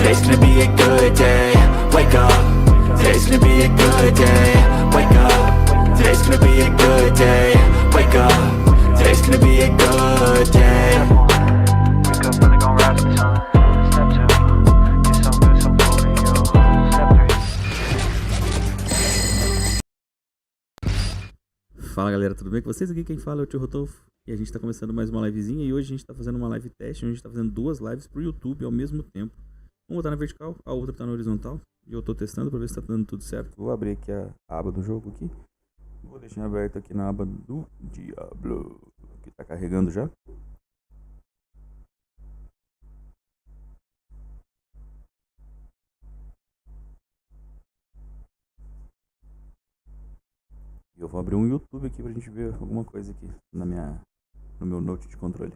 Today's gonna be a good day. Wake up. Today's gonna be a good day. Wake up. Today's gonna be a good day. Wake up. Today's gonna be a good day. Wake up when they gon' rise the sun. Step 2, get some good, some food in you. Step 3. Fala galera, tudo bem com vocês? Aqui quem fala é o Tio Rodolfo e a gente tá começando mais uma livezinha e hoje a gente tá fazendo uma live teste, onde a gente tá fazendo duas lives pro YouTube ao mesmo tempo. Uma tá na vertical, a outra tá na horizontal e eu tô testando pra ver se tá dando tudo certo. Vou abrir aqui a aba do jogo aqui, vou deixar aberto aqui na aba do Diablo, que tá carregando já. E eu vou abrir um YouTube aqui pra gente ver alguma coisa aqui no meu note de controle.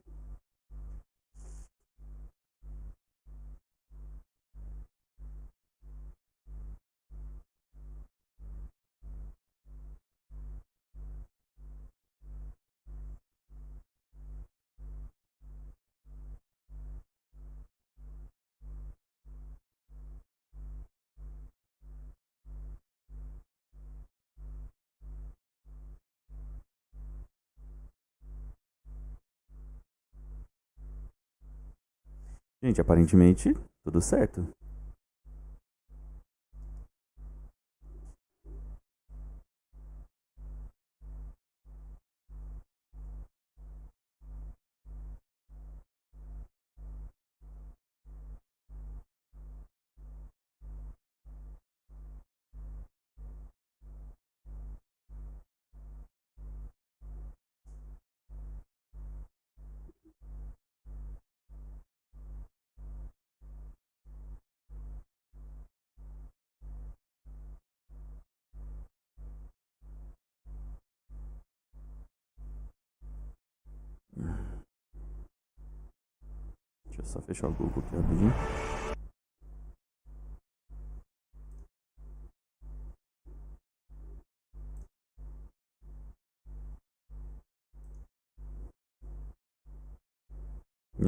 Gente, aparentemente tudo certo. Deixa eu só fechar o Google aqui rapidinho.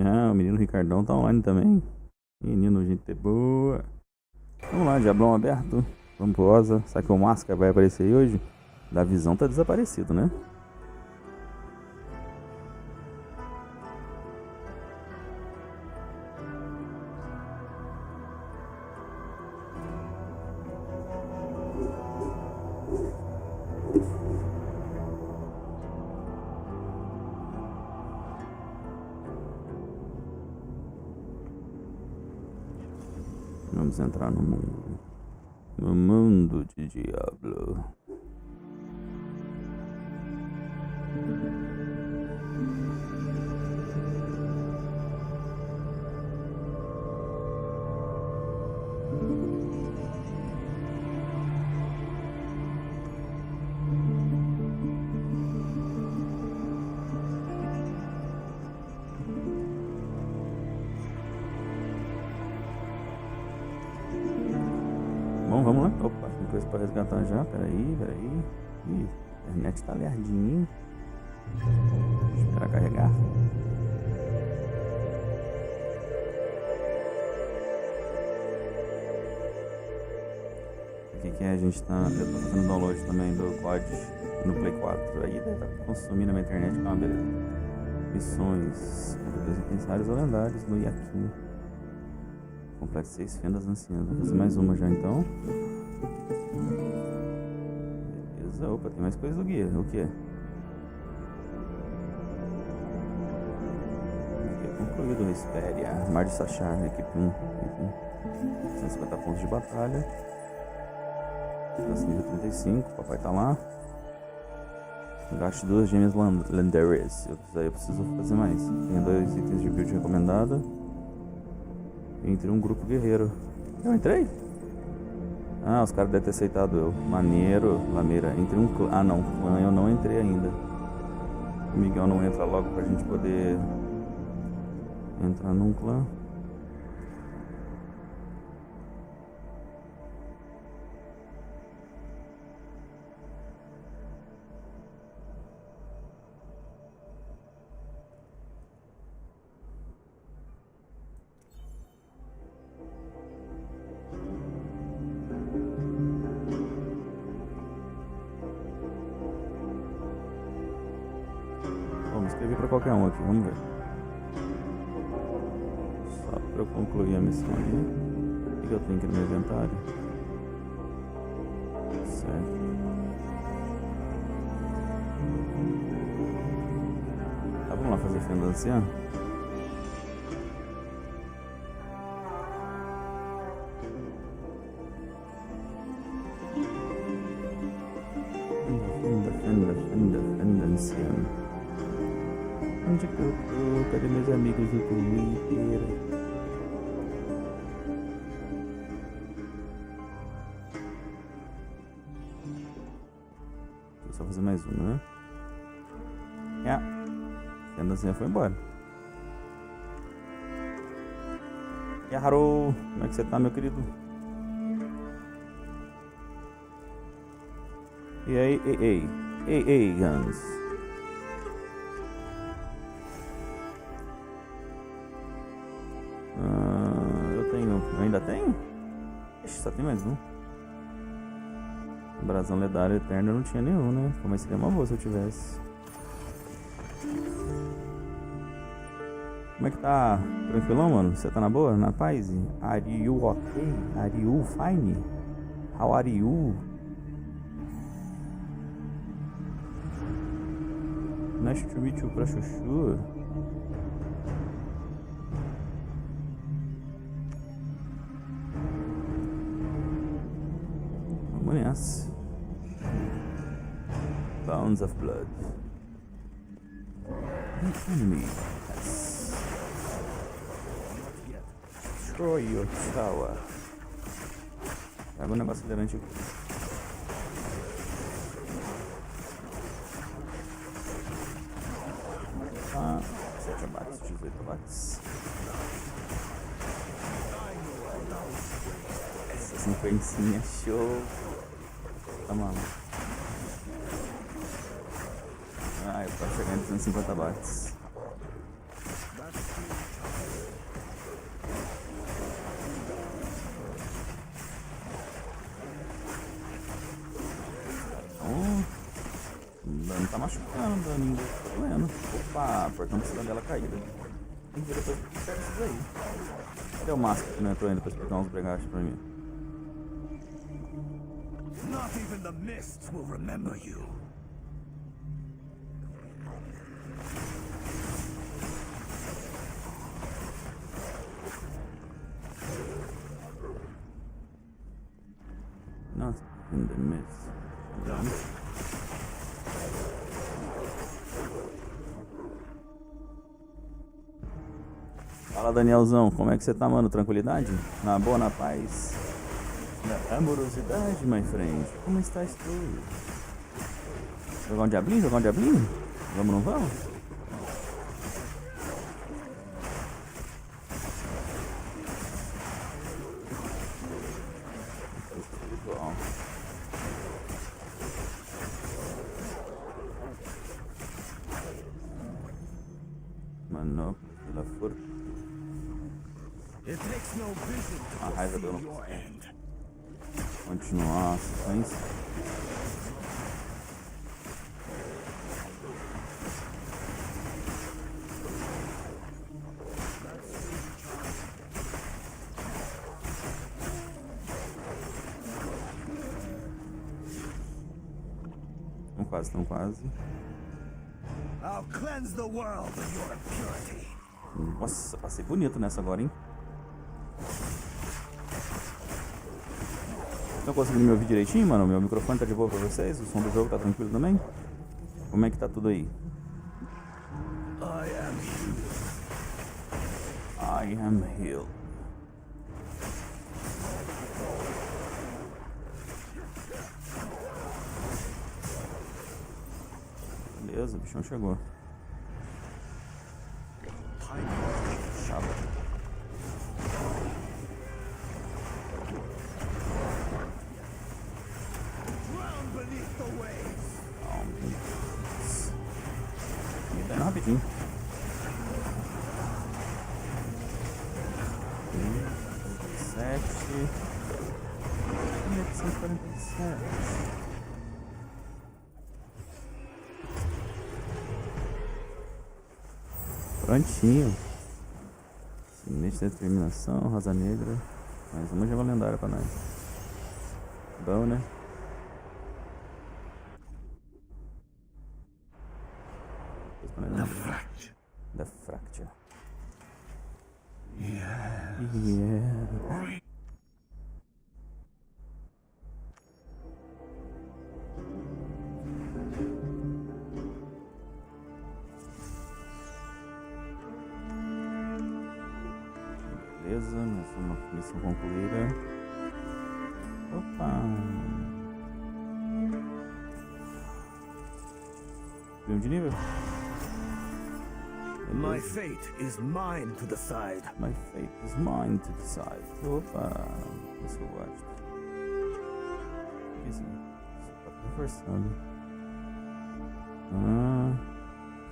Ah, o menino Ricardão tá online também. Menino, gente boa. Vamos lá, Diablão aberto. Vamos pro Osa. Será que o Máscara vai aparecer aí hoje? Da visão tá desaparecido, né? Vamos entrar no mundo. No mundo de Diablo. Bom, vamos lá. Opa, tem coisa pra resgatar já. Peraí. Ih, a internet tá lerdinha, hein? Deixa eu esperar carregar. O que é? A gente tá... Eu tô fazendo download também do COD no Play 4. Aí deve estar consumindo a minha internet, que é uma beleza. Missões. Pensários ou lendários no Yaquim. Complete 6 fendas anciãs. Vou fazer mais uma já então. Beleza. Opa, tem mais coisa do guia. O que é? Concluído. Espere. Mar de Sachar. Equipe 1. 150 pontos de batalha. Nível 35. Papai tá lá. Gaste 2 gêmeas lendárias. Eu preciso fazer mais. Tem 2 itens de build recomendada. Entrei um grupo guerreiro. Eu entrei? Ah, os caras devem ter aceitado eu. Maneiro, lameira. Entrei um clã. Ah, não. Clã eu não entrei ainda. O Miguel não entra logo pra gente poder entrar num clã. pra qualquer um aqui, vamos ver. Só pra eu concluir a missão ali. O que eu tenho aqui no meu inventário? Certo. Tá, vamos lá fazer fenda anciã. Fenda anciã. Onde que eu tô? Cadê meus amigos do Twitter? Vou só fazer mais uma, né? Fenda anciã foi embora. Haru, como é que você tá, meu querido? E aí, ei, Guns. Eu ainda tenho? Ixi, só tem mais um. Brasão lendário eterno eu não tinha nenhum, né? Mas seria uma boa se eu tivesse. Como é que tá? Tranquilão, mano? Você tá na boa? Na paz? Are you okay? Are you fine? How are you? Nice to meet you pra chuchu. Vamos nessa. Bounds of blood. The enemy has destroy your tower. Pega um negócio acelerante aqui. Ah, 7 abates, 18 abates. Essa 50 show. Tá, mano. Ah, eu tô chegando em 250 abates. Dano tá machucando, daninho tá doendo. Opa, portão precisa dela caída. Tem que ver depois o que serve isso aí. Cadê o máscara que não entrou ainda pra explicar uns bregachos pra mim? Not even the mists will remember you. Not in the mist. Fala, Danielzão, como é que você tá, mano? Tranquilidade? Na boa, na paz? Na amorosidade, my friend? Como estás tu? Jogar um diablinho? Jogar um diablinho? Vamos ou não vamos? Mano, pela força. A raiva do continuar a sequência. Estão quase. I'll cleanse the world of your impurity. Nossa, passei bonito nessa agora, hein? Estão conseguindo me ouvir direitinho, mano? Meu microfone tá de boa pra vocês? O som do jogo tá tranquilo também? Como é que tá tudo aí? I am healed. Beleza, o bichão chegou. Chama. Me dá rapidinho. 7. 147. Prontinho. Sinete de determinação, rosa negra. Mais uma gema lendária pra nós. Bom, né? The fracture. The fracture. Yeah. Yeah. Beleza, mais uma missão concluída. Opa! Subiu de nível? My fate is mine to decide. My fate is mine to decide. Opa! Isso eu gosto. Isso tá conversando.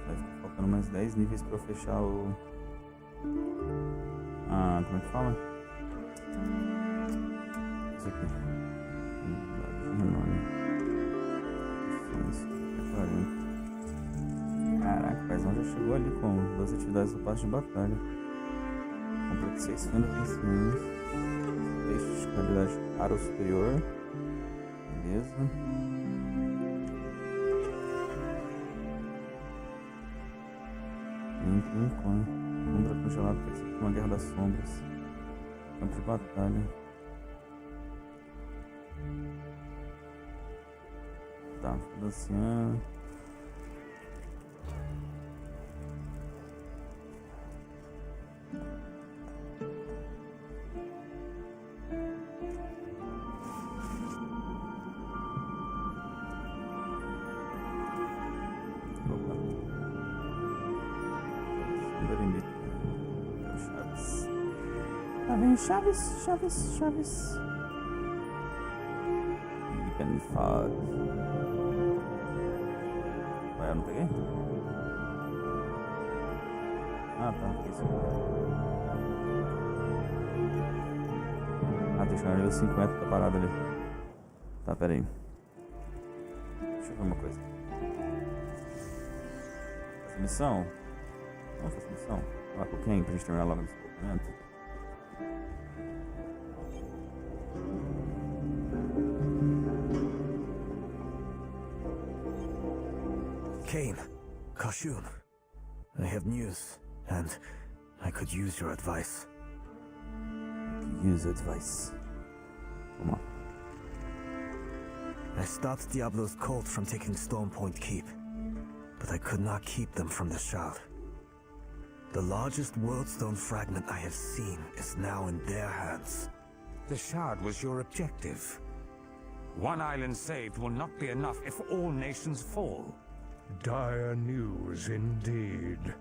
Vai ficar faltando mais 10 níveis pra eu fechar o... como é que fala? Isso aqui. Caraca, o paizão já chegou ali com 12 atividades do passe de batalha. Complete 6 fendas anciãs. Deixe de habilidade para o superior. Beleza. Entre um clã. Sombra congelada, participa de uma guerra das sombras. Campo de batalha. Tá, fenda anciã. Chaves. Item fog. Ué, eu não peguei? Ah, tá, peguei isso. Ah, deixa eu nível 50, tá parado ali. Tá, pera aí. Deixa eu ver uma coisa. Essa missão? Vamos fazer essa missão? Lá com quem? Pra gente terminar logo esse documento. Cain, Kashun, I have news, and I could use your advice. Use advice. Come on. I stopped Diablo's cult from taking Storm Point Keep, but I could not keep them from the shard. The largest worldstone fragment I have seen is now in their hands. The shard was your objective. One island saved will not be enough if all nations fall. Dire news indeed.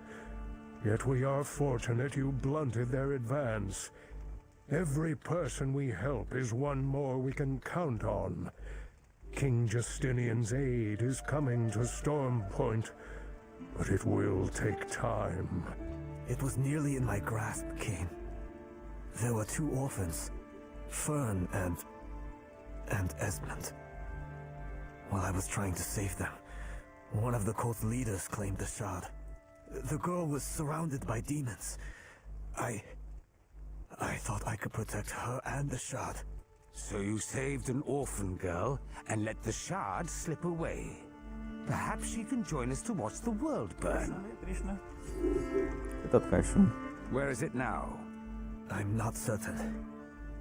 Yet we are fortunate you blunted their advance. Every person we help is one more we can count on. King Justinian's aid is coming to Storm Point, but it will take time. It was nearly in my grasp, Cain. There were 2 orphans, Fern and Esmond. While I was trying to save them, one of the cult's leaders claimed the shard. The girl was surrounded by demons. I thought I could protect her and the shard. So you saved an orphan girl and let the shard slip away. Perhaps she can join us to watch the world burn. Where is it now? I'm not certain,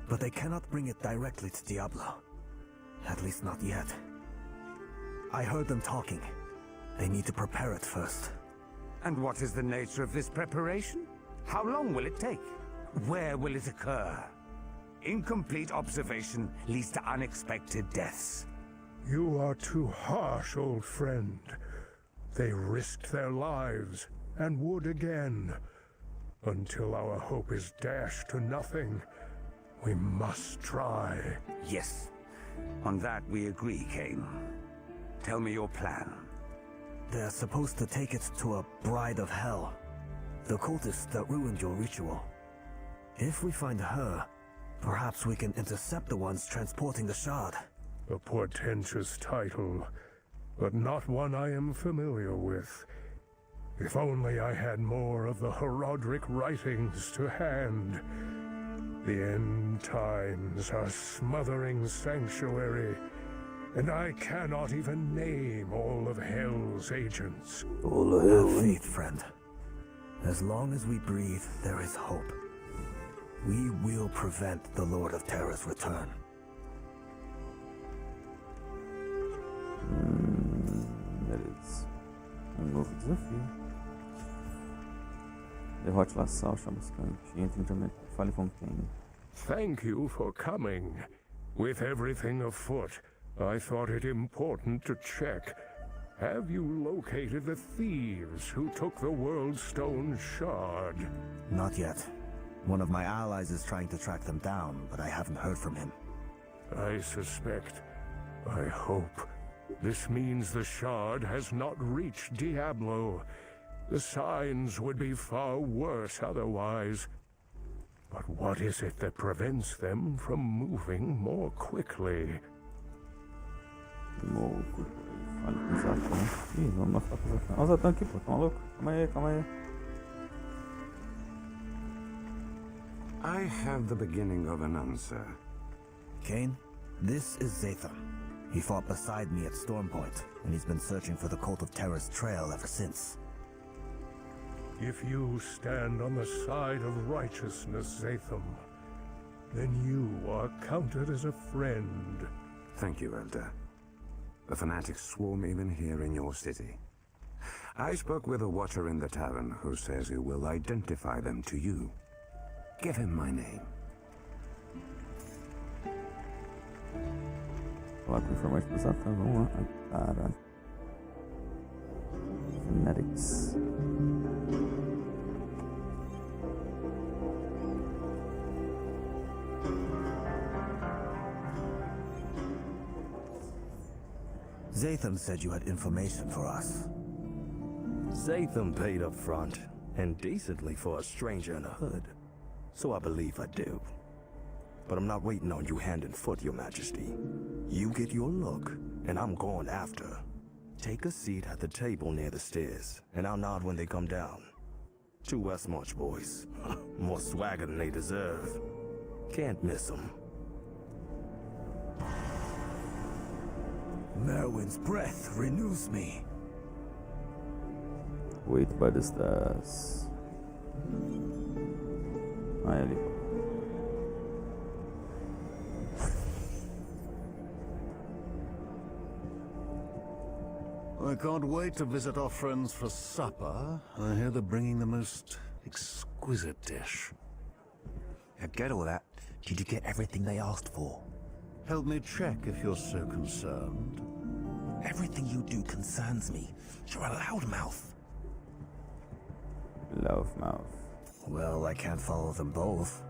but they cannot bring it directly to Diablo. At least not yet. I heard them talking. They need to prepare it first. And what is the nature of this preparation? How long will it take? Where will it occur? Incomplete observation leads to unexpected deaths. You are too harsh, old friend. They risked their lives, and would again. Until our hope is dashed to nothing, we must try. Yes. On that we agree, Cain. Tell me your plan. They're supposed to take it to a bride of hell. The cultist that ruined your ritual. If we find her, perhaps we can intercept the ones transporting the shard. A portentous title, but not one I am familiar with. If only I had more of the Herodric writings to hand. The end times are smothering sanctuary, and I cannot even name all of Hell's agents. All of Have hell. faith, friend. As long as we breathe, there is hope. We will prevent the Lord of Terror's return. Beleza. Novo desafio. Derrote Lassal, chama Buscando. Entre em tormento. Fale com quem? Thank you for coming. With everything afoot, I thought it important to check. Have you located the thieves who took the World Stone Shard? Not yet. One of my allies is trying to track them down, but I haven't heard from him. I suspect. I hope. This means the shard has not reached Diablo. The signs would be far worse otherwise. But what is it that prevents them from moving more quickly? Louco. Fale com o Satã. Ih, vamos lá falar com o Satã. Olha o Satã aqui, pô. Tá maluco? Calma aí. I have the beginning of an answer. Cain, this is Zatham. He fought beside me at Stormpoint, and he's been searching for the Cult of Terror's trail ever since. If you stand on the side of righteousness, Zatham, then you are counted as a friend. Thank you, Elder. The fanatics swarm even here in your city. I spoke with a watcher in the tavern who says he will identify them to you. Give him my name. Falar com o informante do Satã. Vamos lá. Ai, caralho. Fanatics. Zatham said you had information for us. Zatham paid up front, and decently for a stranger in the hood. So I believe I do. But I'm not waiting on you hand and foot, your majesty. You get your look, and I'm going after. Take a seat at the table near the stairs, and I'll nod when they come down. 2 Westmarch boys. More swagger than they deserve. Can't miss them. Merwin's breath renews me. 8 balistas. Aí ali. I can't wait to visit our friends for supper. I hear they're bringing the most exquisite dish. Forget all that. Did you get everything they asked for? Help me check if you're so concerned. Everything you do concerns me. You're a loudmouth. Loudmouth. Well, I can't follow them both.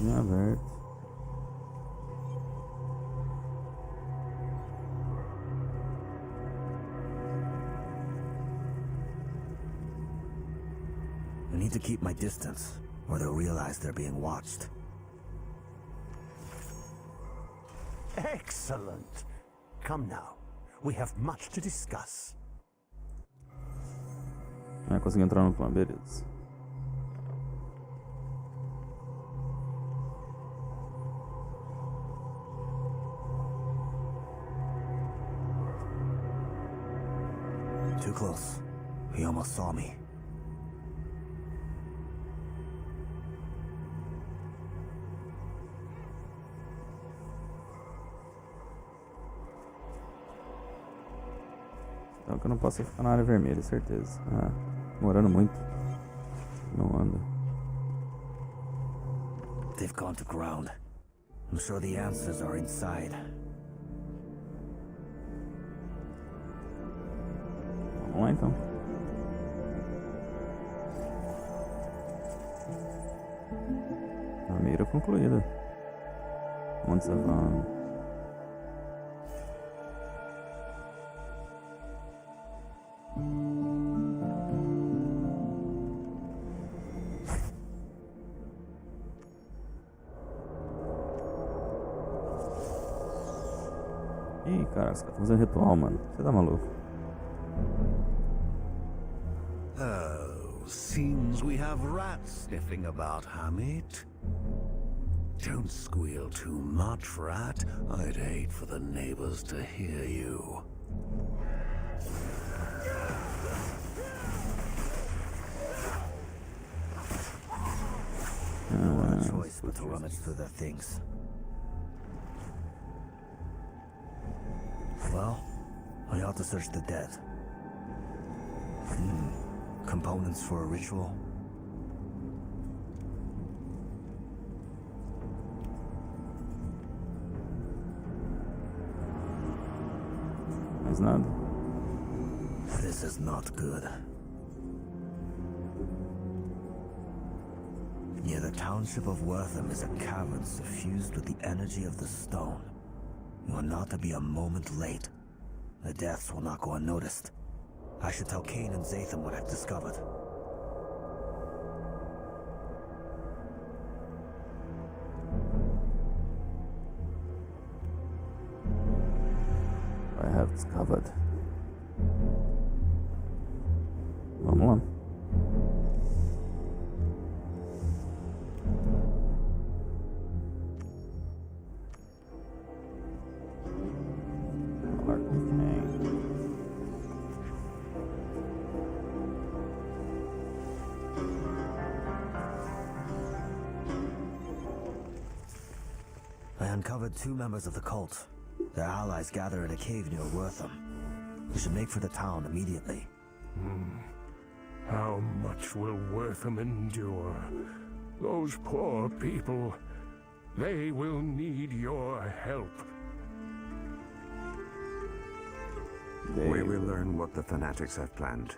Aberto. I need to keep my distance, or they'll realize they're being watched. Excellent. Come now. We have much to discuss. Ah, consegui entrar no clã, beleza. Too close. He almost saw me. Então que eu não posso ficar na área vermelha, certeza. Ah, demorando muito. Não anda. They've gone to ground. I'm sure the answers are inside. Vamos lá então. A mira concluída. Onde você vai? Ih, cara, os caras estão fazendo ritual, mano. Você tá maluco? Oh, seems we have rats sniffing about, Hamid. Don't squeal too much, rat. I'd hate for the neighbors to hear you. No choice but to rummage through their things. Well, I ought to search the dead. Components for a ritual. Mais nada. This is not good. Near the township of Wortham is a cavern suffused with the energy of the stone. You are not to be a moment late. The deaths will not go unnoticed. I should tell Cain and Zatham what I've discovered. I have discovered. Vamos lá. I uncovered 2 members of the cult. Their allies gather in a cave near Wortham. We should make for the town immediately. How much will Wortham endure? Those poor people, they will need your help. We will learn what the fanatics have planned,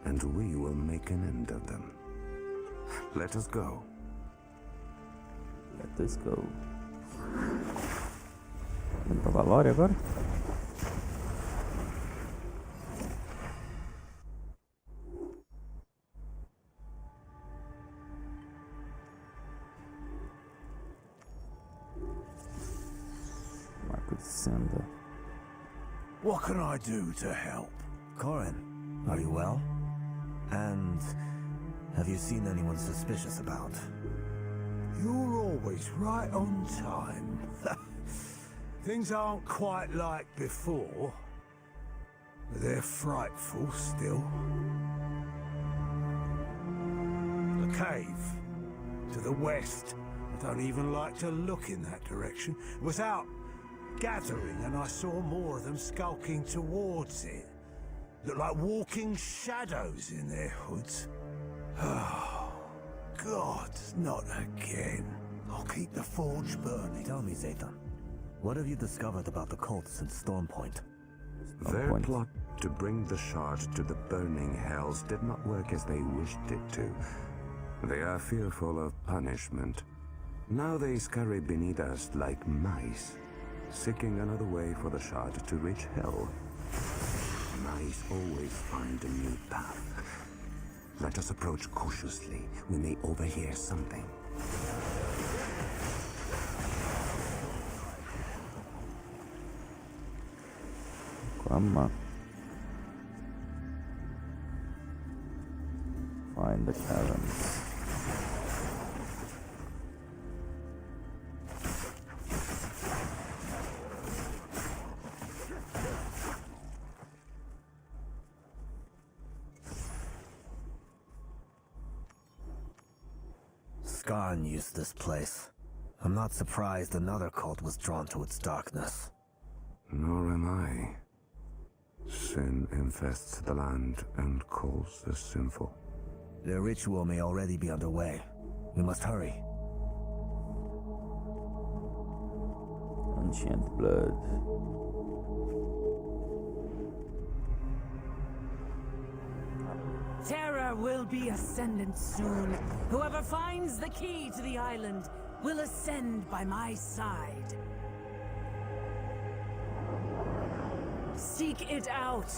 and we will make an end of them. Let us go. Let us go. Vamos pra Valória agora? Marco de senda. What can I do to help? Corin, are you well? And have you seen anyone suspicious about? You're always right on time. Things aren't quite like before, but they're frightful still. The cave to the west. I don't even like to look in that direction. It was out gathering and I saw more of them skulking towards it. Looked like walking shadows in their hoods. Oh, God, not again. I'll keep the forge burning. Tell me, Zatham, what have you discovered about the cult since Storm Point? Their plot to bring the shard to the burning hells did not work as they wished it to. They are fearful of punishment. Now they scurry beneath us like mice, seeking another way for the shard to reach hell. Mice always find a new path. Let us approach cautiously. We may overhear something. Chama. Find the caverns. Skarn used this place. I'm not surprised another cult was drawn to its darkness. Nor am I. Sin infests the land and calls the sinful. Their ritual may already be underway. We must hurry. Ancient blood. Terror will be ascendant soon. Whoever finds the key to the island will ascend by my side. Seek it out.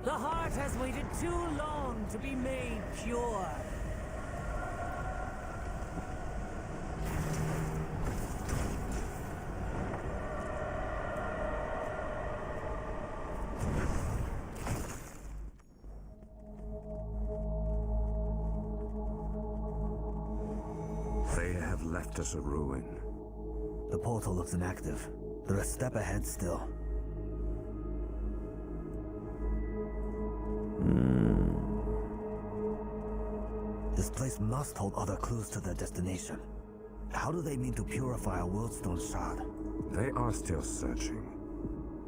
The heart has waited too long to be made pure. have left us a ruin. The portal looks inactive. They're a step ahead still. This place must hold other clues to their destination. How do they mean to purify a worldstone shard? They are still searching.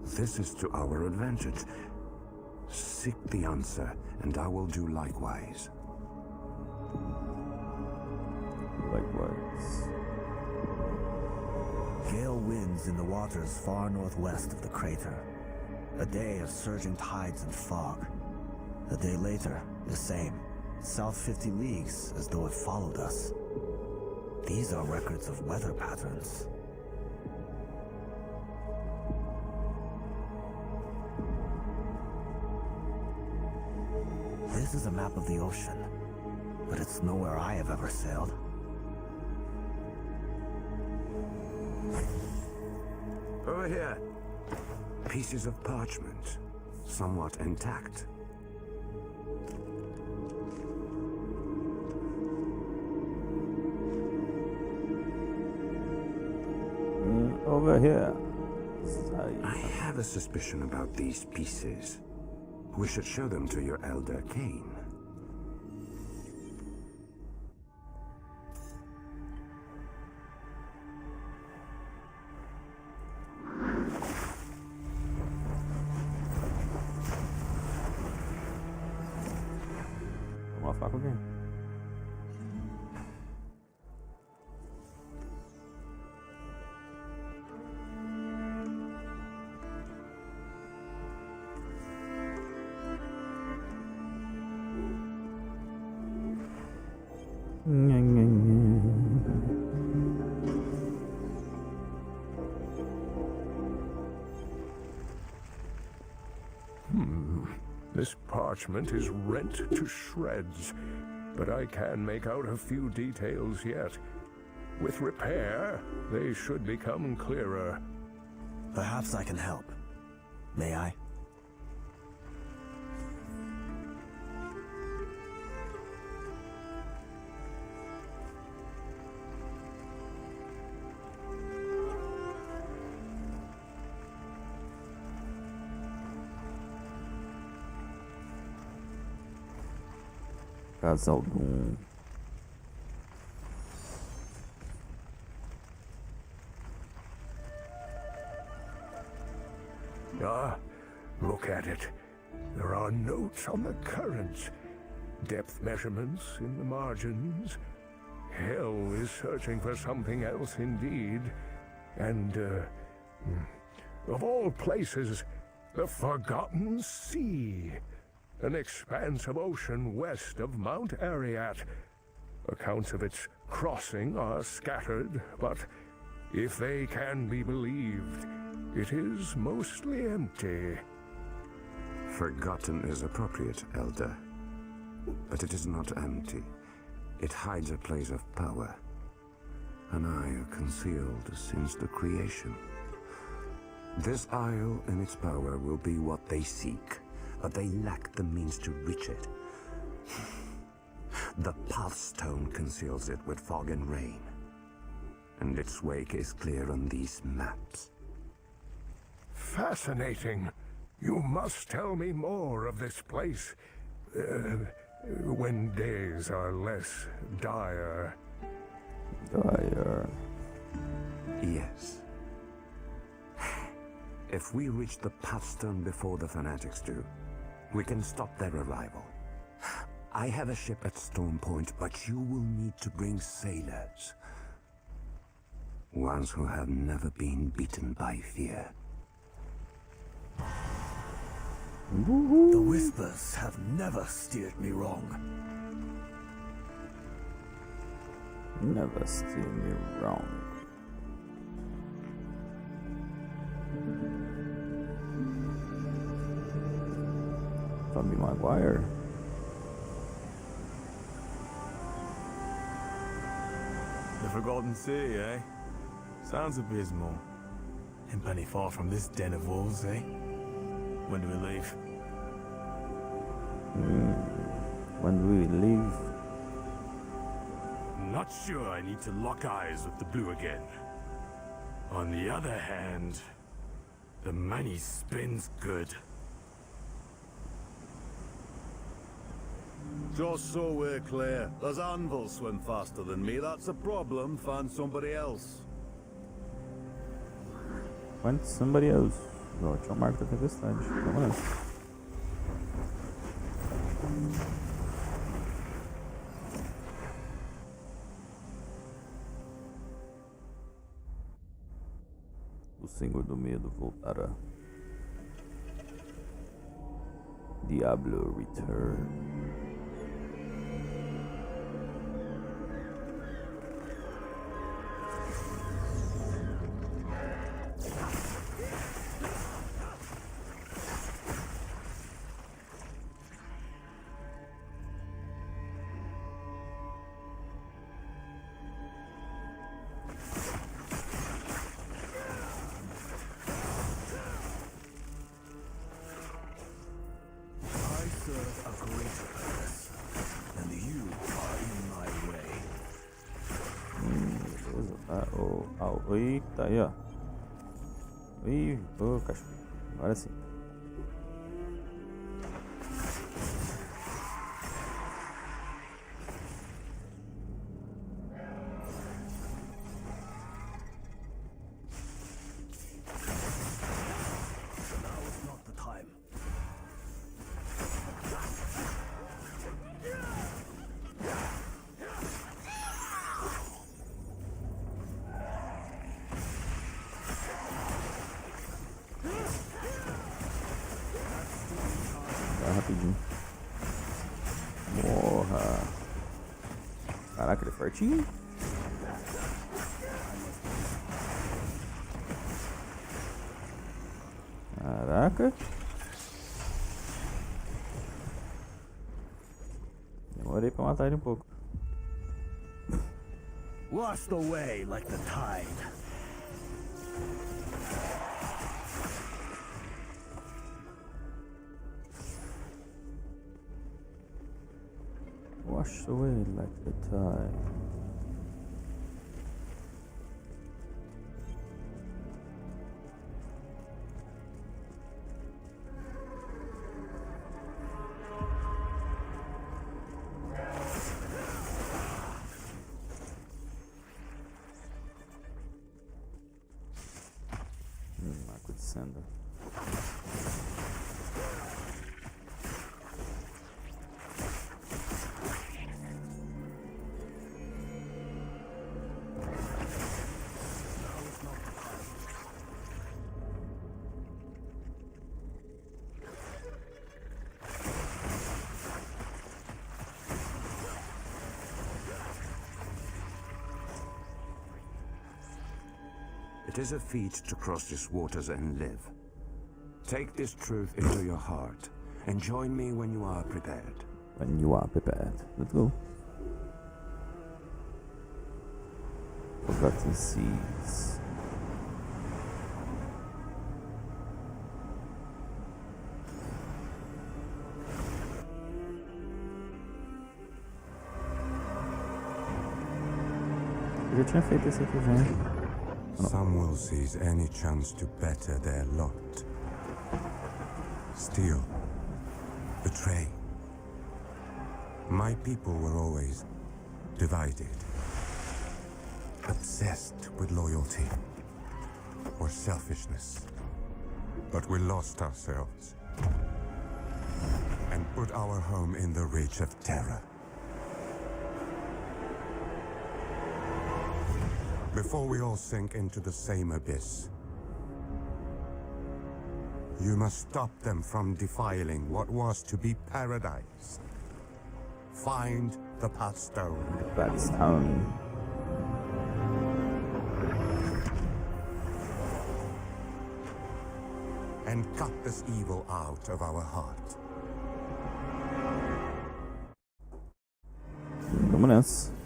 This is to our advantage. Seek the answer, and I will do likewise. Likewise. Gale winds in the waters far northwest of the crater. A day of surging tides and fog. A day later, the same. South 50 leagues, as though it followed us. These are records of weather patterns. This is a map of the ocean, but it's nowhere I have ever sailed. Over here. Pieces of parchment, somewhat intact. Over here. I have a suspicion about these pieces. We should show them to your elder Cain. Uma faca aqui. This parchment is rent to shreds, but I can make out a few details yet. With repair, they should become clearer. Perhaps I can help. May I? Casal do Look at it. There are notes on the currents, depth measurements in the margins. Hell is searching for something else indeed. And, of all places, the Forgotten Sea. An expanse of ocean west of Mount Ariat. Accounts of its crossing are scattered, but if they can be believed, it is mostly empty. Forgotten is appropriate, Elder. But it is not empty. It hides a place of power. An isle concealed since the creation. This isle and its power will be what they seek, but they lack the means to reach it. The Pathstone conceals it with fog and rain, and its wake is clear on these maps. Fascinating. You must tell me more of this place, when days are less dire. Dire. Yes. If we reach the Pathstone before the Fanatics do, we can stop their arrival. I have a ship at Storm Point, but you will need to bring sailors. Ones who have never been beaten by fear. The Whispers have never steered me wrong. Never steer me wrong. Tommy Maguire. The Forgotten Sea, eh? Sounds abysmal. And plenty far from this den of wolves, eh? When do we leave? When do we leave? not sure I need to lock eyes with the blue again. On the other hand, the money spins good. Just so we're clear, does Anvil swim faster than me? That's a problem. Find somebody else. Find somebody else. Ó, tinha um marco da tempestade. Vamos nessa. O Senhor do Medo voltará. Diablo Return. Eita, aí ó. Ih, ô cachorro. Agora sim. Rapidinho. Morra. Caraca, ele é fortinho. Caraca. Demorei pra matar ele um pouco. Washed away like the tide. Washed away like the tide. Marco de senda. It is a feat to cross these waters and live. Take this truth into your heart and join me when you are prepared. When you are prepared. Let's go. Forgotten Seas. Eu já tinha feito esse aqui já. Some will seize any chance to better their lot. Steal. Betray. My people were always divided. Obsessed with loyalty. Or selfishness. But we lost ourselves. And put our home in the reach of terror. Before we all sink into the same abyss, you must stop them from defiling what was to be paradise. Find the path stone. The path stone. And cut this evil out of our heart. Vamos nessa.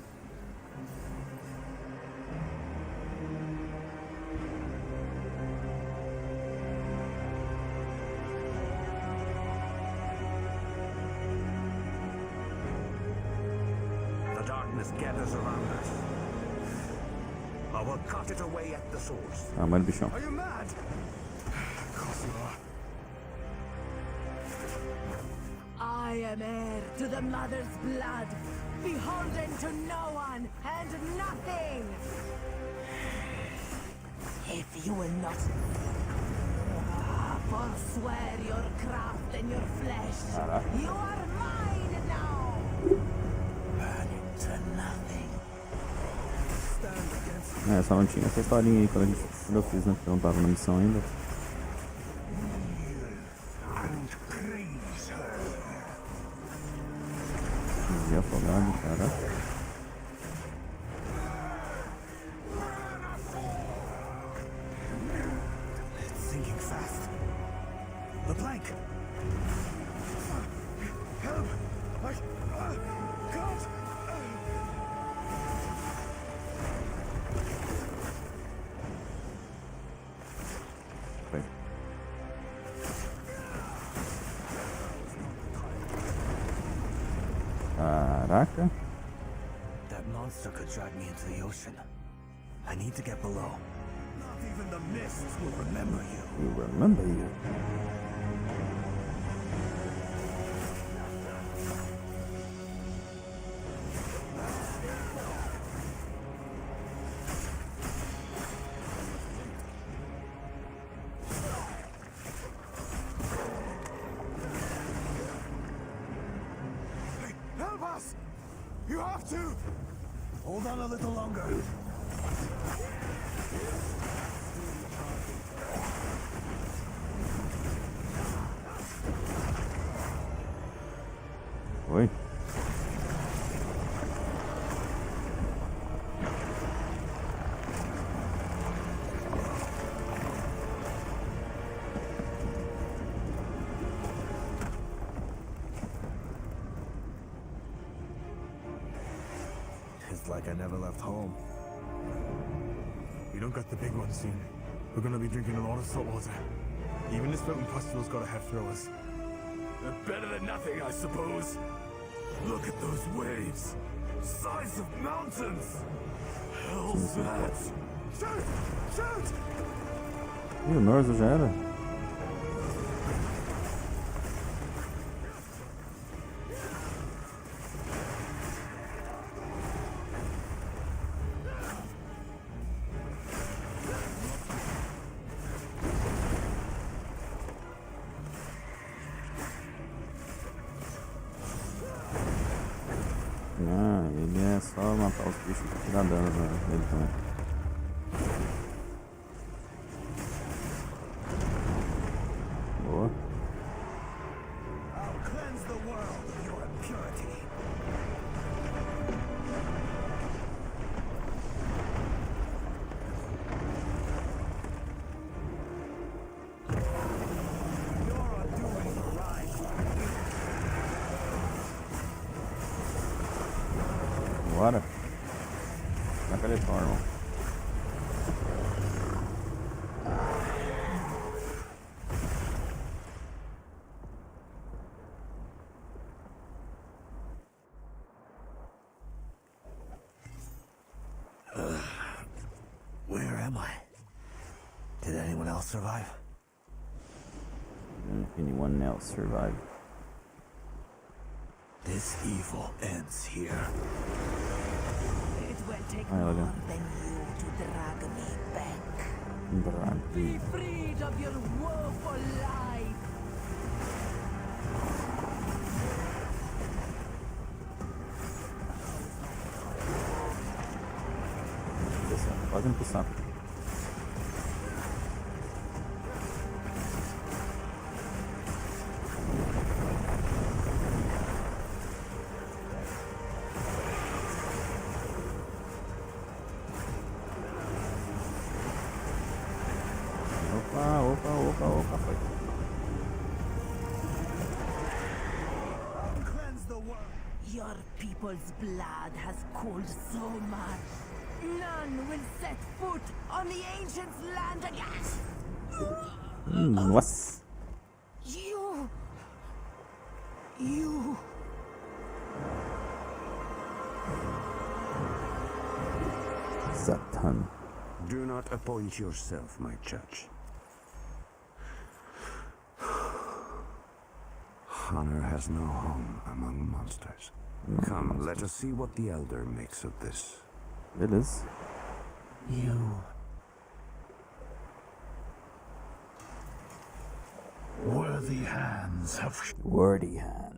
darkness gathers around us, I will cut it away at the source. Ah, mano, bichão. Are you mad? Of course you are. I am heir to the mother's blood, beholden to no one and nothing. If you will not forswear your craft and your flesh, you are mine now. Burn to nothing. É, só não tinha essa historinha aí quando eu fiz, né? Porque eu não tava na missão ainda. Desvia afogado, caraca. The plank! Help! I can't! Foi. Caraca. That monster could drag me into the ocean. I need to get below. Not even the mists will remember you. We remember you. Help us! You have to! Hold on a little longer. Oi. It's like I never left home. We don't got the big one soon. We're gonna be drinking a lot of salt water. Even this floating pustule gotta have throwers. They're better than nothing, I suppose. Look at those waves. Size of mountains. Hell's that. Shoot! Shoot! Ih, o Norzo já era. Ah, ele é só matar os bichos que tirar dano nele também. Boa. I'll cleanse the world of your impurity. You're undoing the right. Bora. Naquele torno. Where am I? Did anyone else survive? If anyone else survive. This evil ends here. It will take Ai, olha. more than you to drag me back. Drag. Be freed of your woeful life. Quase indo pro saco. Opa, foi. I'll cleanse the world. Your people's blood has cooled so much. None will set foot on the ancients' land again. Nossa. You. Satan. Do not appoint yourself my judge. Honor has no home among monsters. Come, let us see what the Elder makes of this. Beleza. You... Worthy hands have... Wordy hands.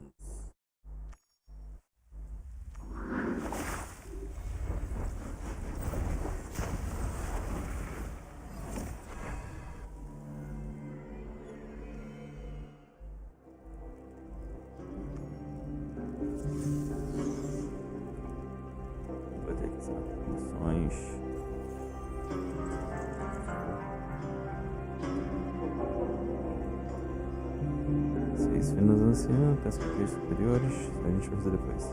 Vou ter que ser missões. Seis finas anciãs, pesca de peixes superiores. A gente vai fazer depois.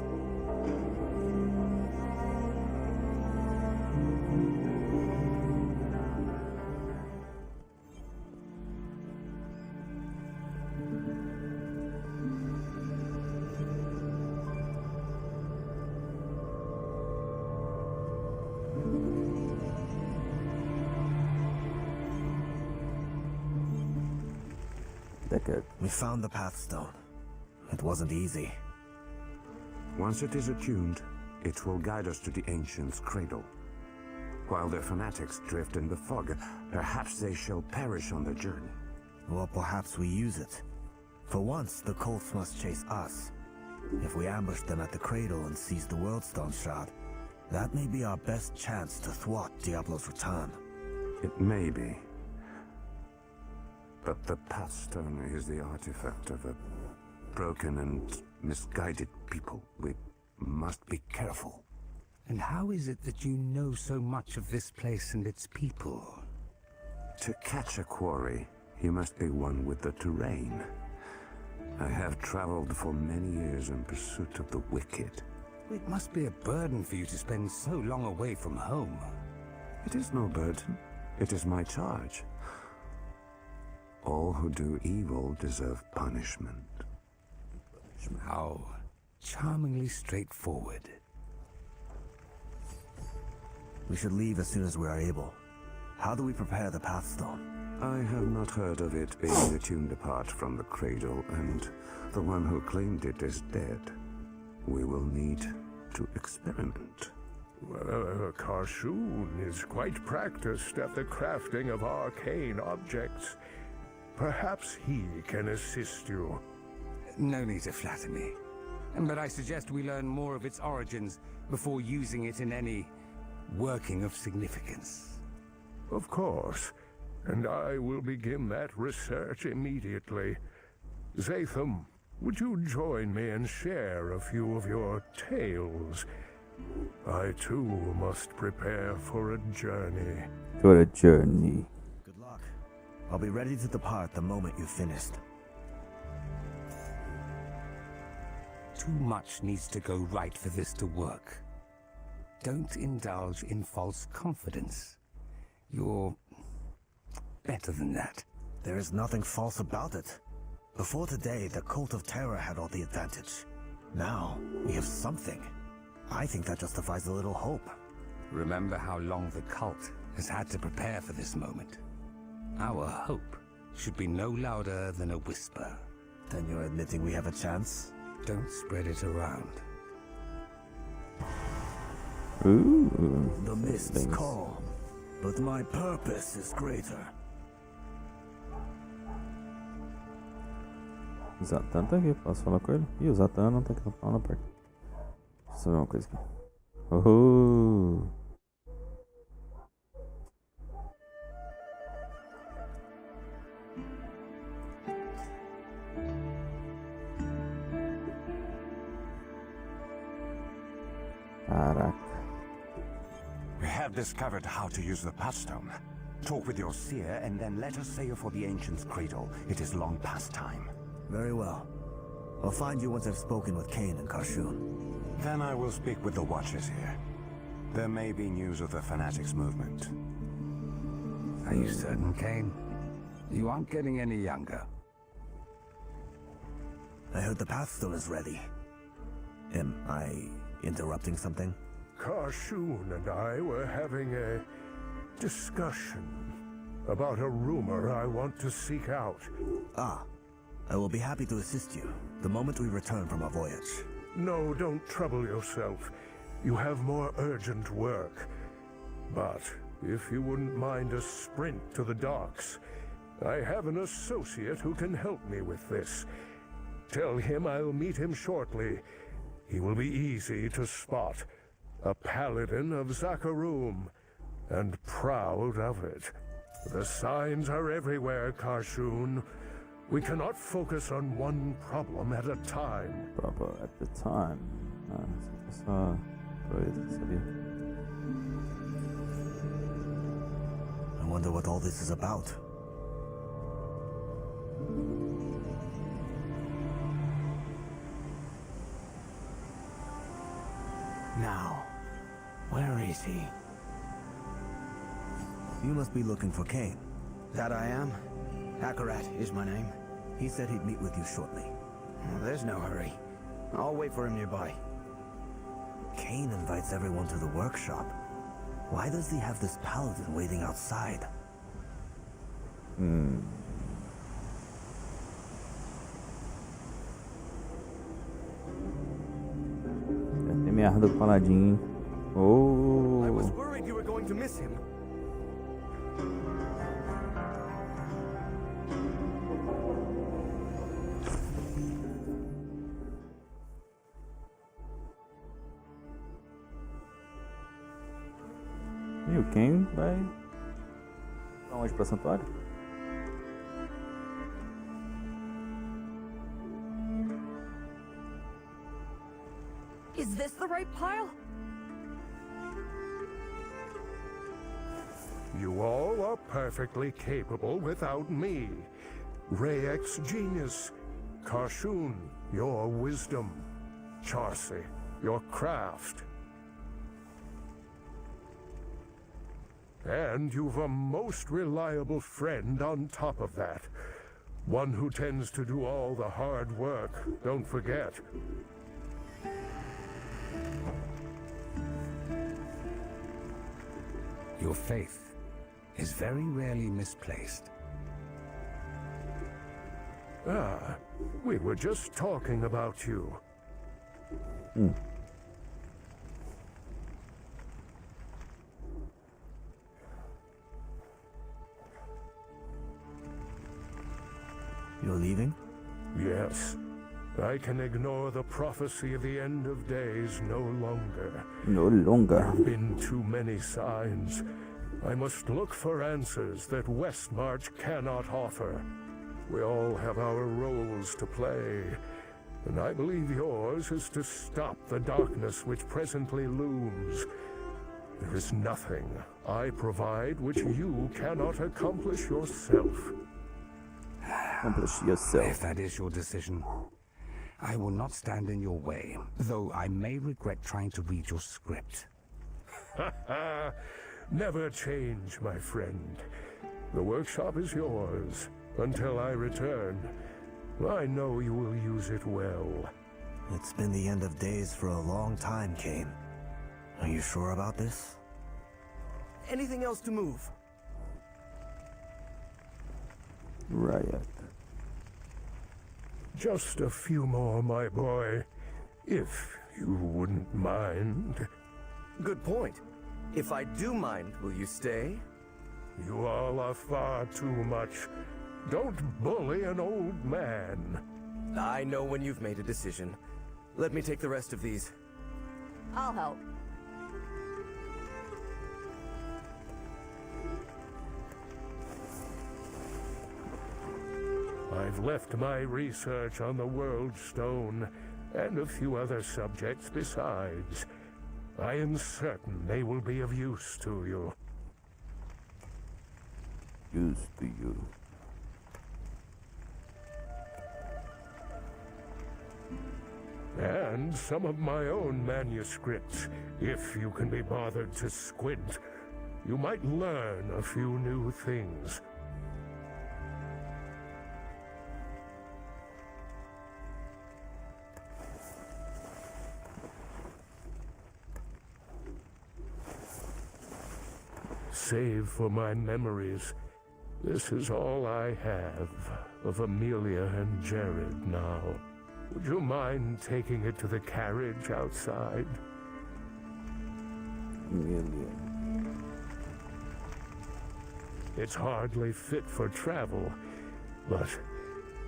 We found the Pathstone. It wasn't easy. Once it is attuned, it will guide us to the Ancient's cradle. While their fanatics drift in the fog, perhaps they shall perish on the journey. Well, perhaps we use it. For once, the cults must chase us. If we ambush them at the cradle and seize the Worldstone Shard, that may be our best chance to thwart Diablo's return. It may be. But the Pathstone is the artifact of a broken and misguided people. We must be careful. And how is it that you know so much of this place and its people? To catch a quarry, you must be one with the terrain. I have traveled for many years in pursuit of the wicked. It must be a burden for you to spend so long away from home. It is no burden. It is my charge. All who do evil deserve punishment. How charmingly straightforward. We should leave as soon as we are able. How do we prepare the Pathstone? I have not heard of it being attuned apart from the cradle, and the one who claimed it is dead. We will need to experiment. Karshun is quite practiced at the crafting of arcane objects. Perhaps he can assist you. No need to flatter me. But I suggest we learn more of its origins before using it in any working of significance. Of course. And I will begin that research immediately. Zatham, would you join me and share a few of your tales? I too must prepare for a journey. For a journey. Good luck. I'll be ready to depart the moment you've finished. Too much needs to go right for this to work. Don't indulge in false confidence. You're better than that. There is nothing false about it. Before today, the Cult of Terror had all the advantage. Now, we have something. I think that justifies a little hope. Remember how long the cult has had to prepare for this moment. Our hope should be no louder than a whisper. Then you're admitting we have a chance? Don't spread it around. Ooh. The mists call, but my purpose is greater. O Zatan tá aqui, posso falar com ele? Ih, o Zatan não tá aqui, tá falando perto. Deixa eu ver uma coisa aqui. Oh! Caraca. We have discovered how to use the Pathstone. Talk with your seer and then let us sail for the Ancient's cradle. It is long past time. Very well. I'll find you once I've spoken with Cain and Karshun. Then I will speak with the Watchers here. There may be news of the Fanatics movement. Are you certain, Cain? You aren't getting any younger. I heard the Pathstone is ready. Am I interrupting something? Karshun and I were having a discussion about a rumor I want to seek out. Ah, I will be happy to assist you the moment we return from our voyage. No, don't trouble yourself. You have more urgent work. But if you wouldn't mind a sprint to the docks, I have an associate who can help me with this. Tell him I'll meet him shortly. He will be easy to spot. A paladin of Zakarum, and proud of it. The signs are everywhere, Karshun. We cannot focus on one problem at a time. Problem at the time. Ah, essa coisa, sabia? I wonder what all this is about. Now, where is he? You must be looking for Cain. That I am. Akarat is my name. He said he'd meet with you shortly. Well, there's no hurry. I'll wait for him nearby. Cain invites everyone to the workshop. Why does he have this paladin waiting outside? Deve ter merda do paladinho. Oh. I was worried you were going to miss him. E o Ken vai pra onde? Pra santuário? Is this the right pile? You all are perfectly capable without me. Rayek's genius. Karshun, your wisdom. Charsi, your craft. And you've a most reliable friend on top of that. One who tends to do all the hard work, don't forget. Your faith is very rarely misplaced. Ah, we were just talking about you. You're leaving? Yes. I can ignore the prophecy of the end of days no longer. No longer. There have been too many signs. I must look for answers that Westmarch cannot offer. We all have our roles to play, and I believe yours is to stop the darkness which presently looms. There is nothing I provide which you cannot accomplish yourself. Accomplish yourself. If that is your decision, I will not stand in your way, though I may regret trying to read your script. Never change, my friend. The workshop is yours until I return. I know you will use it well. It's been the end of days for a long time, Cain. Are you sure about this? Anything else to move? Riot. Just a few more, my boy, if you wouldn't mind. Good point. If I do mind, will you stay? You all are far too much. Don't bully an old man. I know when you've made a decision. Let me take the rest of these. I'll help. I've left my research on the World Stone and a few other subjects besides. I am certain they will be of use to you. Use to you. And some of my own manuscripts, if you can be bothered to squint. You might learn a few new things. Save for my memories, this is all I have of Amelia and Jared now. Would you mind taking it to the carriage outside? Amelia. It's hardly fit for travel, but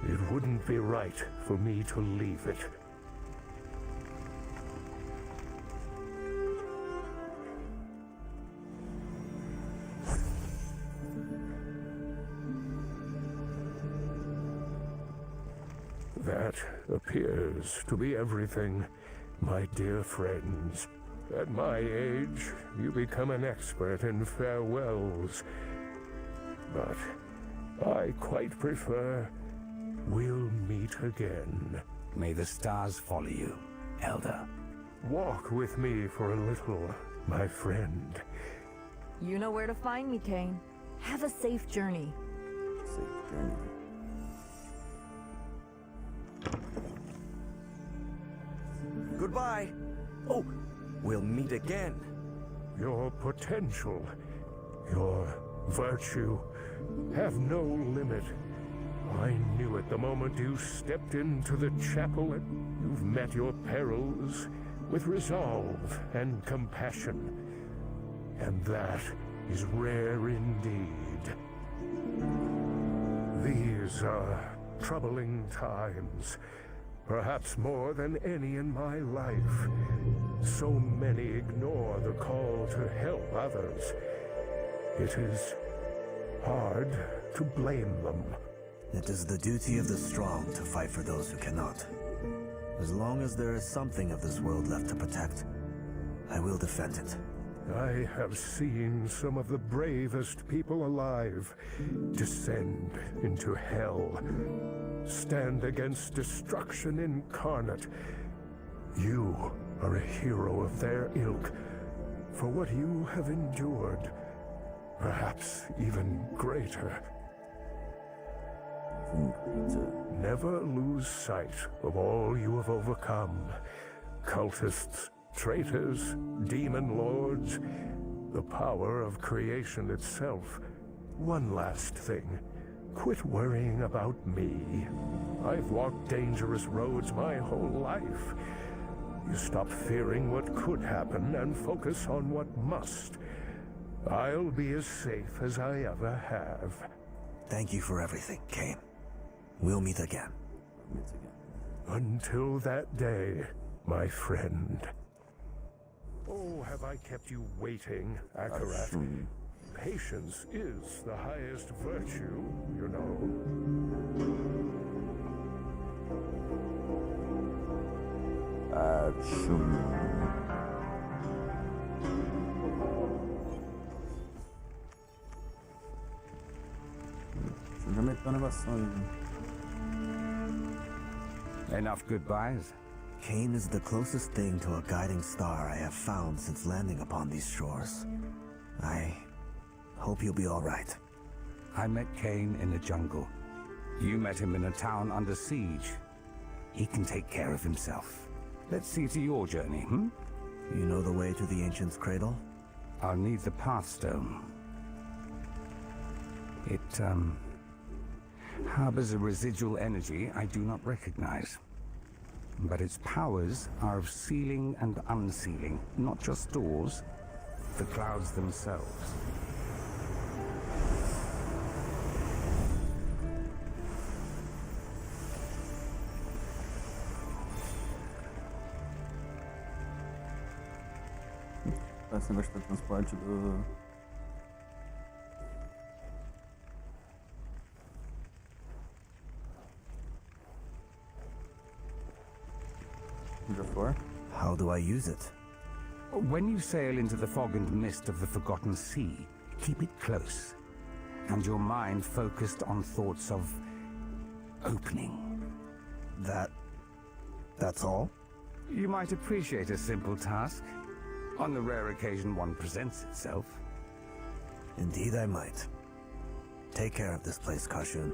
it wouldn't be right for me to leave it. That appears to be everything, my dear friends. At my age, you become an expert in farewells. But I quite prefer we'll meet again. May the stars follow you, Elder. Walk with me for a little, my friend. You know where to find me, Kane. Have a safe journey. Safe journey. Goodbye. Oh, we'll meet again. Your potential, your virtue, have no limit. I knew it the moment you stepped into the chapel, and you've met your perils with resolve and compassion. And that is rare indeed. These are troubling times, perhaps more than any in my life. So many ignore the call to help others. It is hard to blame them. It is the duty of the strong to fight for those who cannot. As long as there is something of this world left to protect, I will defend it. I have seen some of the bravest people alive descend into hell, stand against destruction incarnate. You are a hero of their ilk for what you have endured, perhaps even greater. Never lose sight of all you have overcome. Cultists, traitors, demon lords, the power of creation itself. One last thing. Quit worrying about me. I've walked dangerous roads my whole life. You stop fearing what could happen and focus on what must. I'll be as safe as I ever have. Thank you for everything, Kane. We'll meet again. Until that day, my friend. Oh, have I kept you waiting, Akarat? Patience is the highest virtue, you know. Já meteu uma negação aí. Enough goodbyes? Kane is the closest thing to a guiding star I have found since landing upon these shores. I hope you'll be all right. I met Kane in the jungle. You met him in a town under siege. He can take care of himself. Let's see to your journey, hmm? You know the way to the Ancient's Cradle? I'll need the Pathstone. It, harbors a residual energy I do not recognize. But its powers are of sealing and unsealing, not just doors, the clouds themselves. Esse negócio de transporte do... How do I use it? When you sail into the fog and mist of the Forgotten Sea, keep it close, and your mind focused on thoughts of opening. That's all? You might appreciate a simple task, on the rare occasion one presents itself. Indeed I might. Take care of this place, Kashun.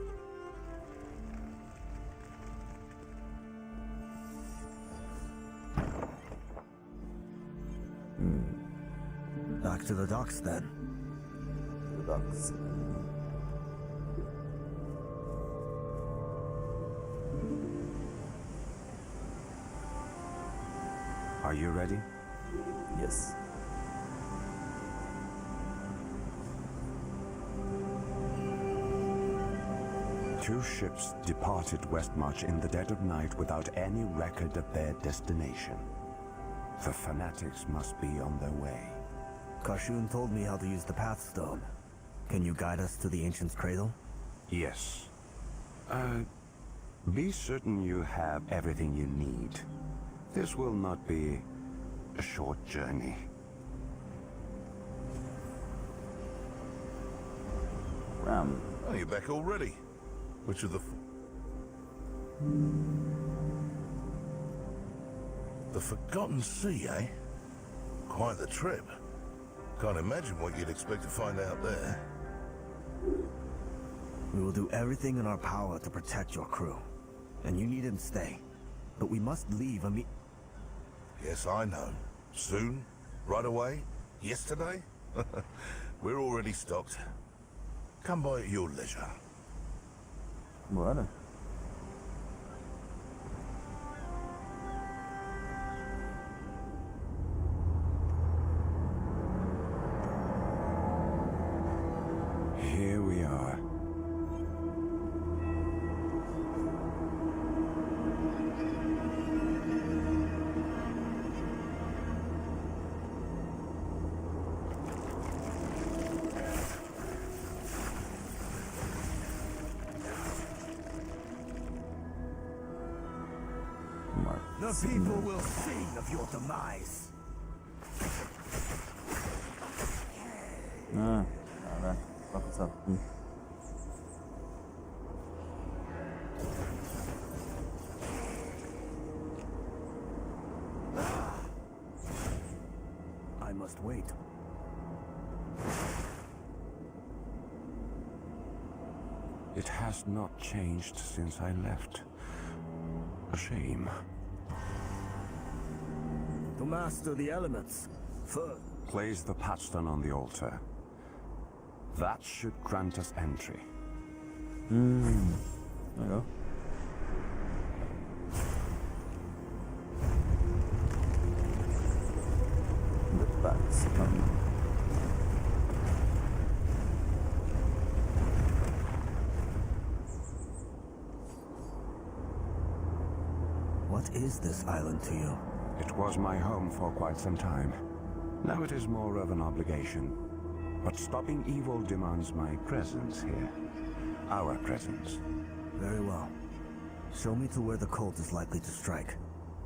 Back to the docks, then. Docks. Are you ready? Yes. Two ships departed Westmarch in the dead of night without any record of their destination. The fanatics must be on their way. Kashun told me how to use the Pathstone. Can you guide us to the Ancient's Cradle? Yes. Be certain you have everything you need. This will not be a short journey. Ram. Oh, you're back already. Which of the Forgotten Sea, eh? Quite the trip. Can't imagine what you'd expect to find out there. We will do everything in our power to protect your crew. And you needn't stay. But we must leave Yes, I know. Soon? Right away? Yesterday? We're already stocked. Come by at your leisure. Bora. Here we are. The people will sing of your demise. Ah, caraca. Toca essa. I must wait. It has not changed since I left. A shame. To master the elements. Place the Pathstone on the altar. That should grant us entry. Legal. What is this island to you? It was my home for quite some time. Now it is more of an obligation. But stopping evil demands my presence here. Our presence. Very well. Show me to where the cult is likely to strike.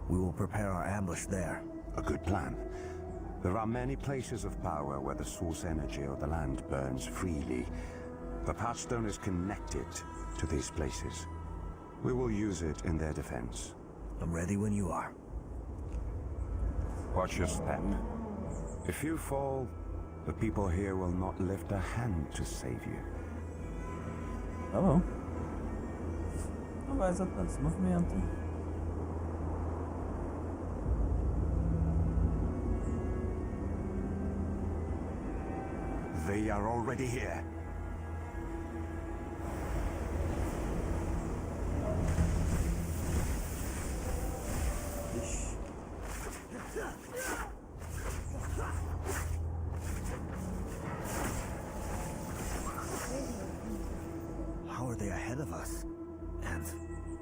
We will prepare our ambush there. A good plan. There are many places of power where the source energy of the land burns freely. The Pathstone is connected to these places. We will use it in their defense. I'm ready when you are. Watch your step. If you fall, the people here will not lift a hand to save you. Tá bom. Não vai exatamente esse movimento. They are already here. How are they ahead of us? And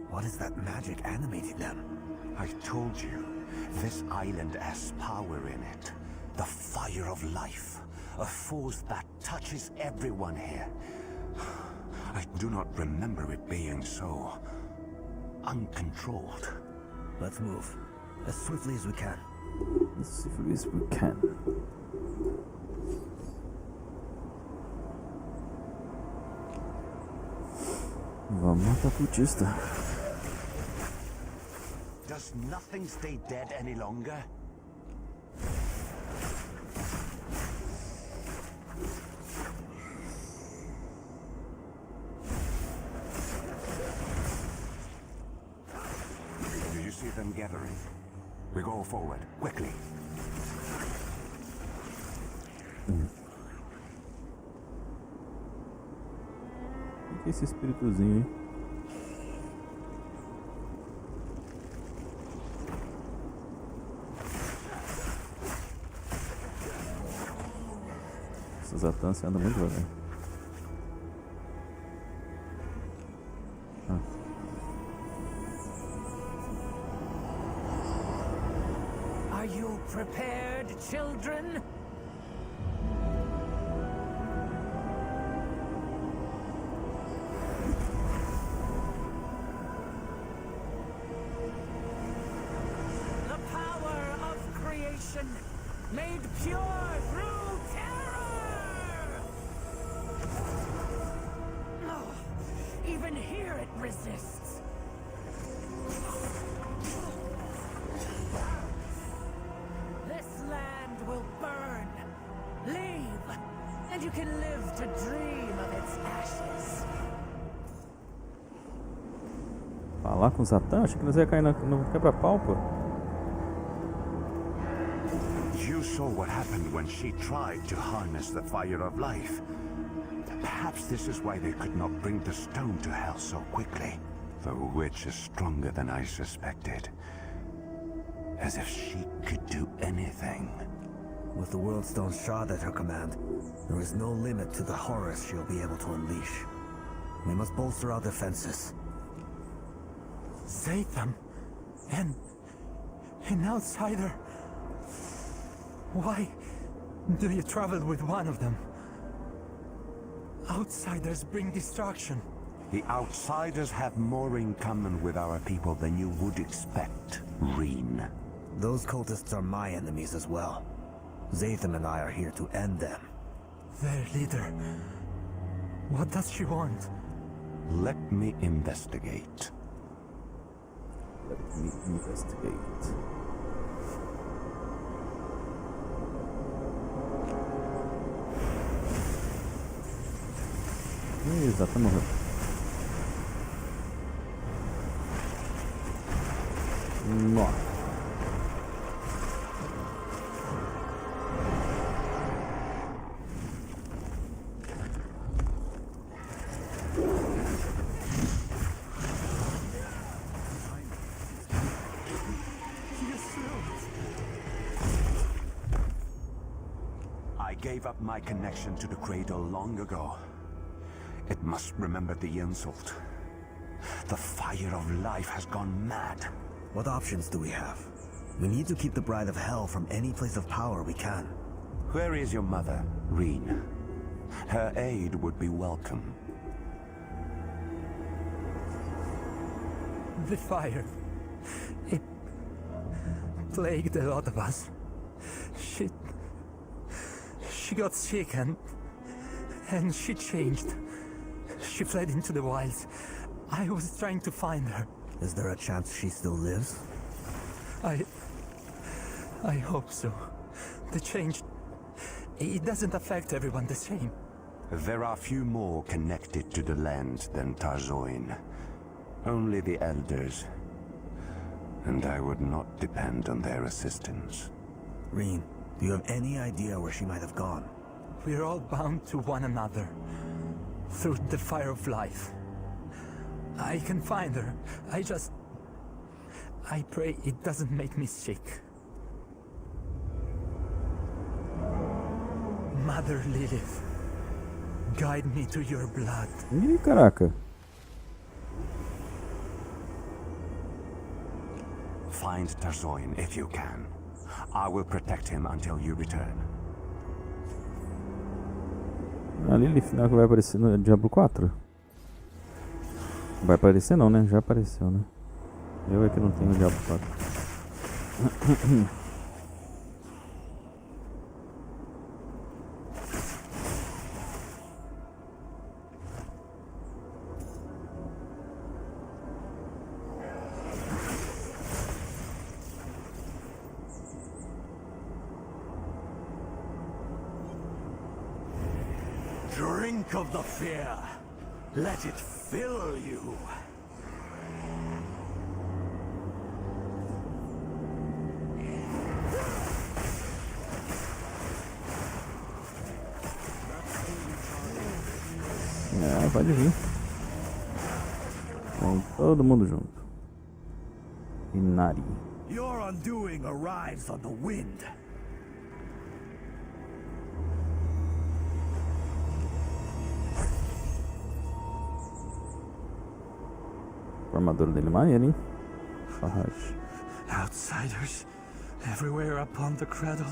what is that magic animating them? I told you, this island has power in it. The fire of life. A force that touches everyone here. I do not remember it being so uncontrolled. Let's move. As swiftly as we can. As swiftly as we can. Vamos matar cultista. Does nothing stay dead any longer? Do you see them gathering? We go forward, quickly. que é esse espíritozinho, hein? Essas atâncias andam muito devagar. Are you prepared, children? The power of creation made pure through terror! Oh, even here it resists. This land will burn. Leave, and you can live to dream of its ashes. Falar com o Satã? Achei que nós ia cair no quebra-pau, pô. You saw what happened when she tried to harness the fire of life. Perhaps this is why they could not bring the stone to hell so quickly. The witch is stronger than I suspected. As if she could do anything. With the World Stone Shard at her command, there is no limit to the horrors she'll be able to unleash. We must bolster our defenses. Zatham, an outsider. Why do you travel with one of them? Outsiders bring destruction. The outsiders have more in common with our people than you would expect, Reen. Those cultists are my enemies as well. Zatham and I are here to end them. Their leader. What does she want? Let me investigate. Let me investigate. Exatamente. Nossa. I gave up my connection to the cradle long ago. It must remember the insult. The fire of life has gone mad. What options do we have? We need to keep the Bride of Hell from any place of power we can. Where is your mother, Reen? Her aid would be welcome. The fire. It plagued a lot of us. She got sick and she changed. She fled into the wilds. I was trying to find her. Is there a chance she still lives? I hope so. The change, it doesn't affect everyone the same. There are few more connected to the land than Tarzoin. Only the elders. And I would not depend on their assistance. Reen, do you have any idea where she might have gone? We're all bound to one another. Through the fire of life. I can find her. I pray it doesn't make me sick. Mother Lilith, guide me to your blood. Ih, caraca. Find Tarzoin if you can. I will protect him until you return. A Lilith não é que vai aparecer no Diablo 4? Vai aparecer não, né? Já apareceu, né? Eu é que não tenho o Diablo 4. Drink of the fear. Let it fill you. Pode vir. Todo mundo junto. Inari. Your undoing arrives on the wind. A armadura dele é maneira, hein? Farrache. Outsiders everywhere upon the cradle.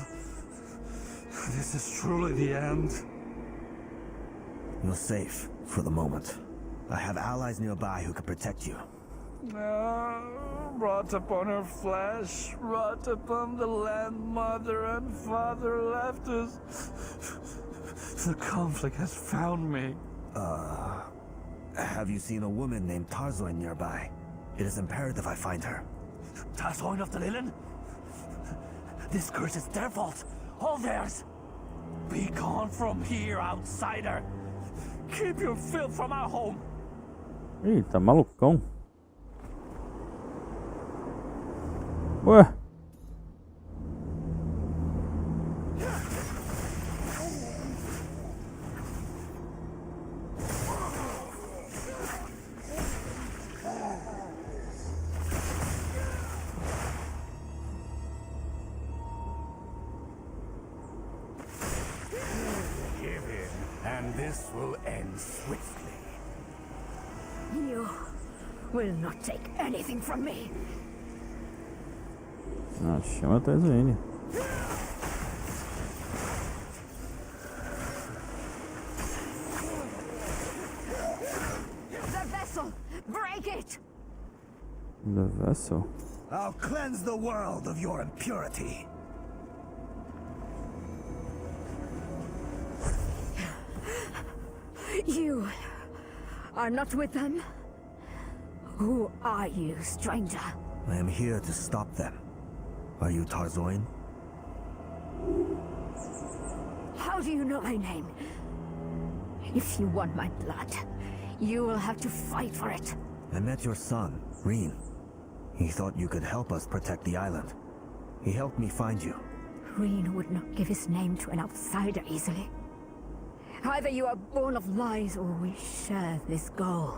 This is truly the end. You're safe for the moment. I have allies nearby who can protect you. Wrought upon her flesh, wrought upon the land mother and father left us. The conflict has found me. Have you seen a woman named Tarzoin nearby? It is imperative I find her. Tarzoin of the Lilith? This curse is their fault. All theirs. Be gone from here, outsider. Keep your filth from our home. Ih, tá malucão. Ué. Give in, and this will end swiftly. You will not take anything from me. Ah, chama a Tarzoin. The vessel! Break it! The vessel? I'll cleanse the world of your impurity. You are not with them? Who are you, stranger? I am here to stop them. Are you Tarzoin? How do you know my name? If you want my blood, you will have to fight for it. I met your son, Reen. He thought you could help us protect the island. He helped me find you. Reen would not give his name to an outsider easily. Either you are born of lies or we share this goal.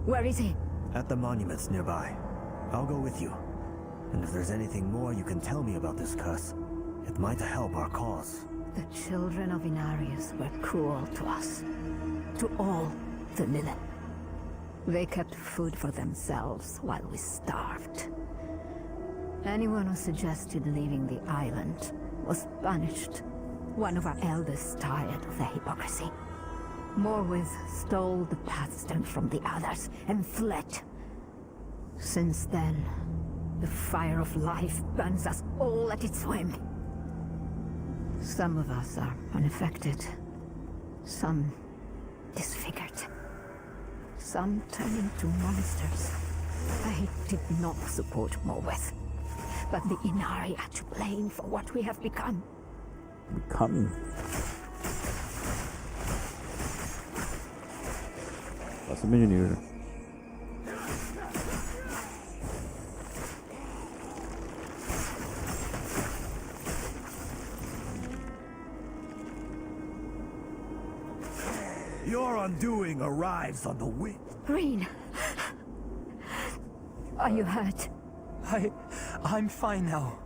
Where is he? At the monuments nearby. I'll go with you. And if there's anything more you can tell me about this curse, it might help our cause. The children of Inarius were cruel to us. To all the Lilith. They kept food for themselves while we starved. Anyone who suggested leaving the island was banished. One of our elders tired of the hypocrisy. Morwith stole the pathstone from the others and fled. Since then, the fire of life burns us all at its whim. Some of us are unaffected. Some disfigured. Some turn into monsters. I did not support Morwith, but the Inari are to blame for what we have become. Become? Tá subindo de nível. Your undoing arrives on the wind. Reen! Are you hurt? I'm fine now.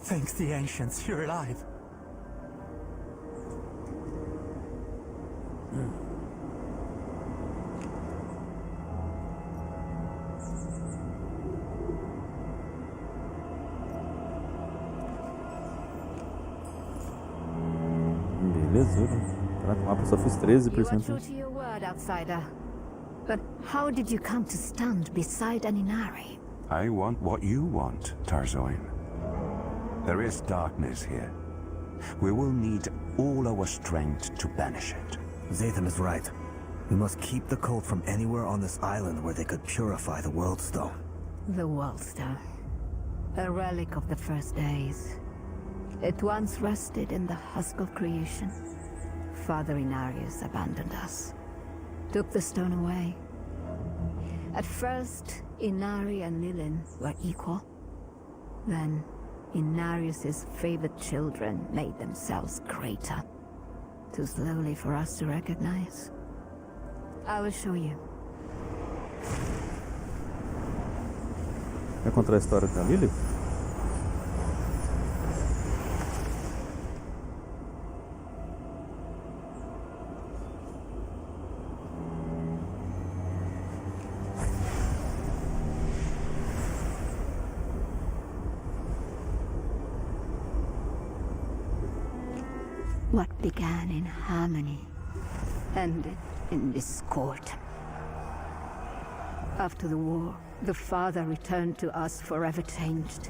Thanks the ancients, you're alive. Belezura. Caraca, o mapa só fiz 13%. You are true to your word, outsider. But how did you come to stand beside an Inari? I want what you want, Tarzoin. There is darkness here. We will need all our strength to banish it. Zatham is right. We must keep the cult from anywhere on this island where they could purify the World Stone. The World Stone. A relic of the first days. It once rested in the husk of creation. Father Inarius abandoned us. Took the stone away. At first, Inari and Lilith were equal. Then, Inarius's favored children made themselves greater. Too slowly for us to recognize. I will show you. Quer contar a história da Lilith? What began in harmony ended in discord. After the war, the father returned to us forever changed.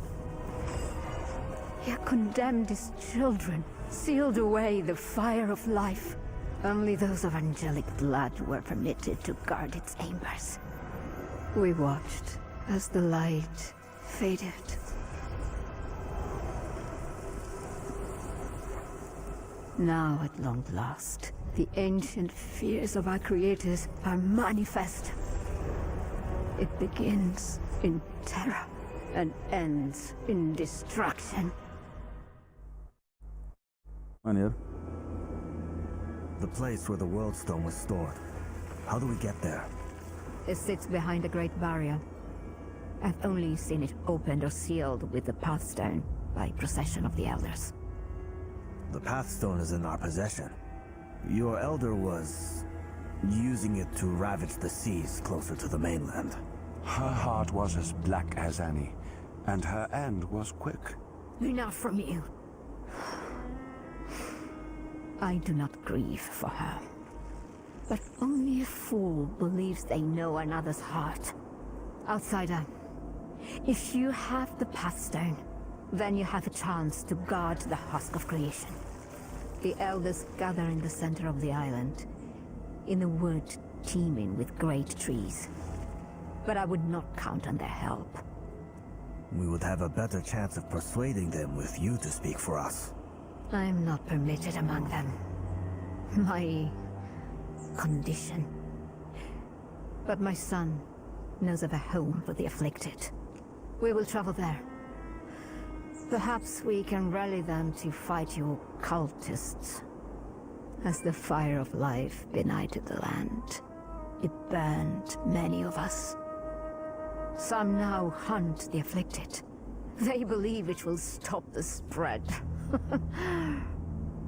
He condemned his children, sealed away the fire of life. Only those of angelic blood were permitted to guard its embers. We watched as the light faded. Now, at long last, the ancient fears of our creators are manifest. It begins in terror and ends in destruction. Maneiro. The place where the World Stone was stored. How do we get there? It sits behind the Great Barrier. I've only seen it opened or sealed with the Pathstone by procession of the Elders. The Pathstone is in our possession. Your Elder was using it to ravage the seas closer to the mainland. Her heart was as black as any, and her end was quick. Enough from you. I do not grieve for her. But only a fool believes they know another's heart. Outsider, if you have the Pathstone, then you have a chance to guard the husk of creation. The Elders gather in the center of the island, in a wood teeming with great trees. But I would not count on their help. We would have a better chance of persuading them with you to speak for us. I am not permitted among them. My condition. But my son knows of a home for the afflicted. We will travel there. Perhaps we can rally them to fight you cultists. As the fire of life benighted the land, it burned many of us. Some now hunt the afflicted. They believe it will stop the spread.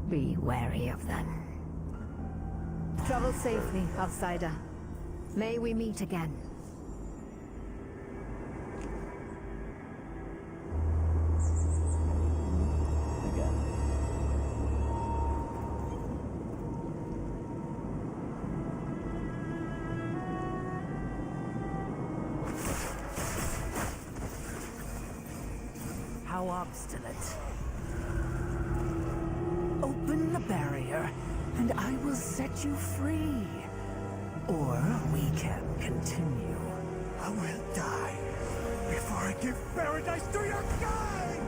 Be wary of them. Travel safely, outsider. May we meet again. How obstinate. Open the barrier, and I will set you free. Or we can continue. I will die before I give paradise to your kind!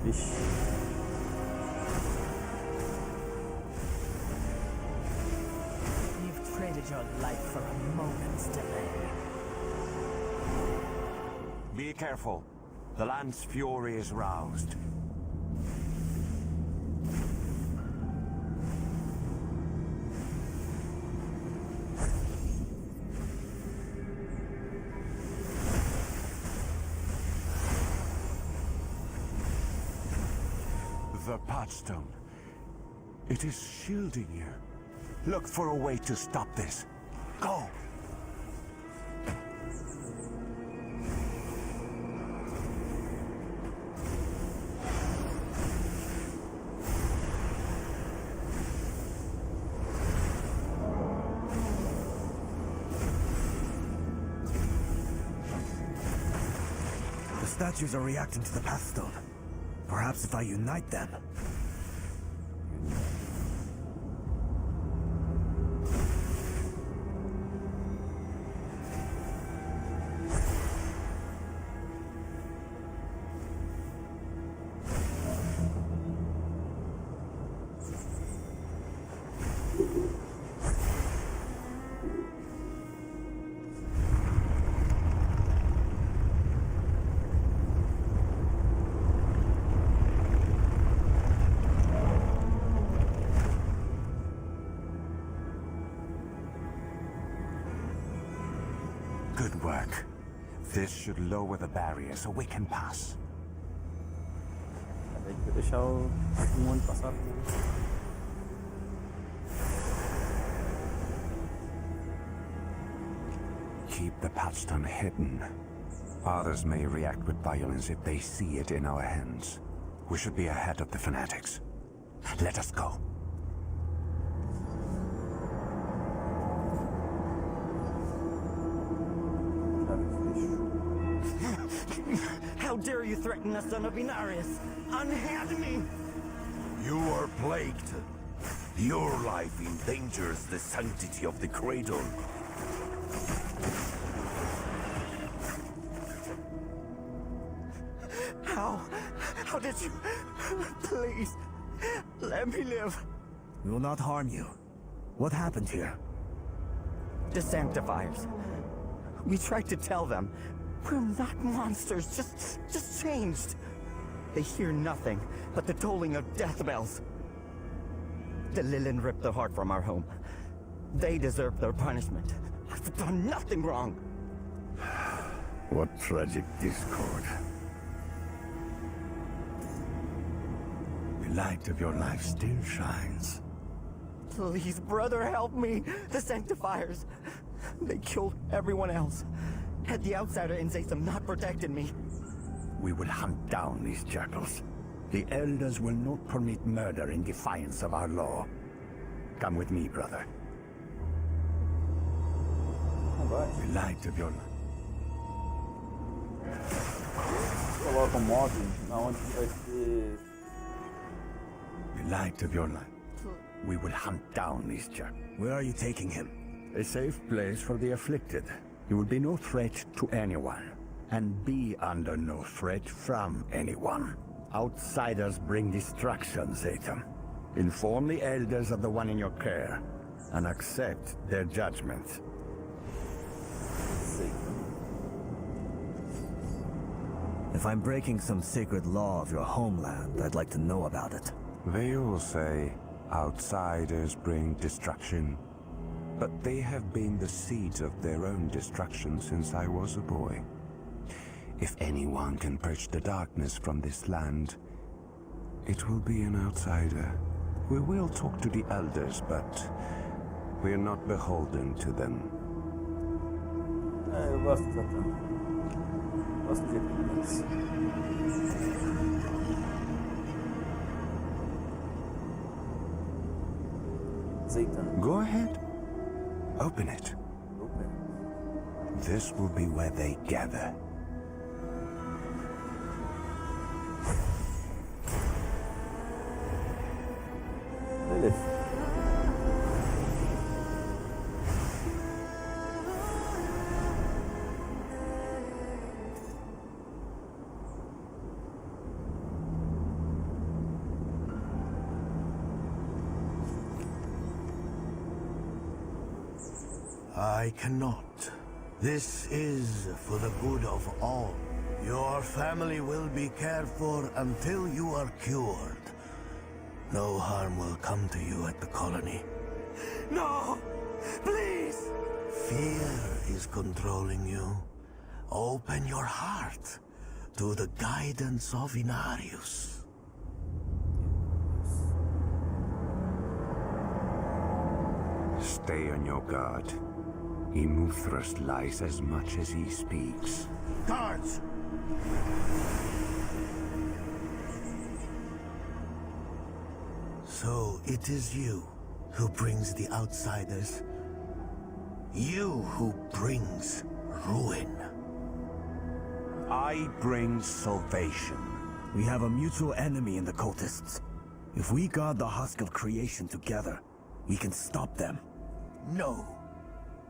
Ixi. You've traded your life for a moment's delay. Be careful. The land's fury is roused. The Pathstone. It is shielding you. Look for a way to stop this. Go! The statues are reacting to the Pathstone. Perhaps if I unite them. This should lower the barrier so we can pass. Acabei de deixar o mundo passar. Keep the patchstone hidden. Others may react with violence if they see it in our hands. We should be ahead of the fanatics. Let us go. How dare you threaten the son of Inarius? Unhand me! You are plagued. Your life endangers the sanctity of the cradle. How did you... Please, let me live. We will not harm you. What happened here? The Sanctifiers. We tried to tell them. We're not monsters, just changed. They hear nothing but the tolling of death bells. The Lilith ripped the heart from our home. They deserve their punishment. I've done nothing wrong. What tragic discord. The light of your life still shines. Please, brother, help me. The Sanctifiers. They killed everyone else. Had the outsider in Zatham not protected me. We will hunt down these jackals. The elders will not permit murder in defiance of our law. Come with me, brother. The light of your life. Coloca mob aonde vai ser. The light of your life. We will hunt down these jackals. Where are you taking him? A safe place for the afflicted. He will be no threat to anyone, and be under no threat from anyone. Outsiders bring destruction, Zatham. Inform the elders of the one in your care, and accept their judgment. If I'm breaking some sacred law of your homeland, I'd like to know about it. They all say outsiders bring destruction, but they have been the seeds of their own destruction since I was a boy. If anyone can purge the darkness from this land, it will be an outsider. We will talk to the elders, but we are not beholden to them. Eu gosto do Zatham. Gosto de jeito Zatham. Go ahead. Open it. This will be where they gather. Lilith. I cannot. This is for the good of all. Your family will be cared for until you are cured. No harm will come to you at the colony. No! Please! Fear is controlling you. Open your heart to the guidance of Inarius. Stay on your guard. Imuthras lies as much as he speaks. Guards! So it is you who brings the outsiders. You who brings ruin. I bring salvation. We have a mutual enemy in the cultists. If we guard the husk of creation together, we can stop them. No.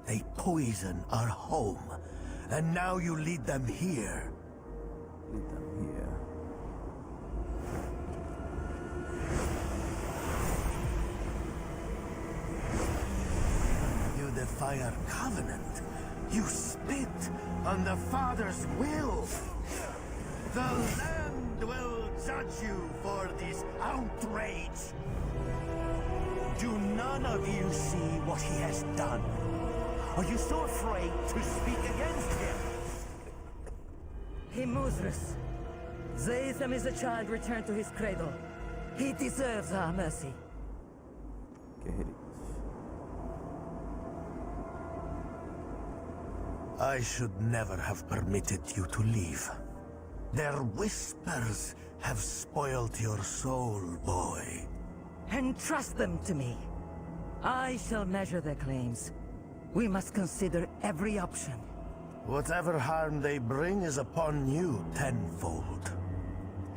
They poison our home. And now you lead them here. Lead them here. You defy our covenant. You spit on the Father's will. The land will judge you for this outrage. Do none of you see what he has done? Are you so afraid to speak against him? Immuthrus. Zatham is a child returned to his cradle. He deserves our mercy. I should never have permitted you to leave. Their whispers have spoiled your soul, boy. Entrust them to me. I shall measure their claims. We must consider every option. Whatever harm they bring is upon you tenfold.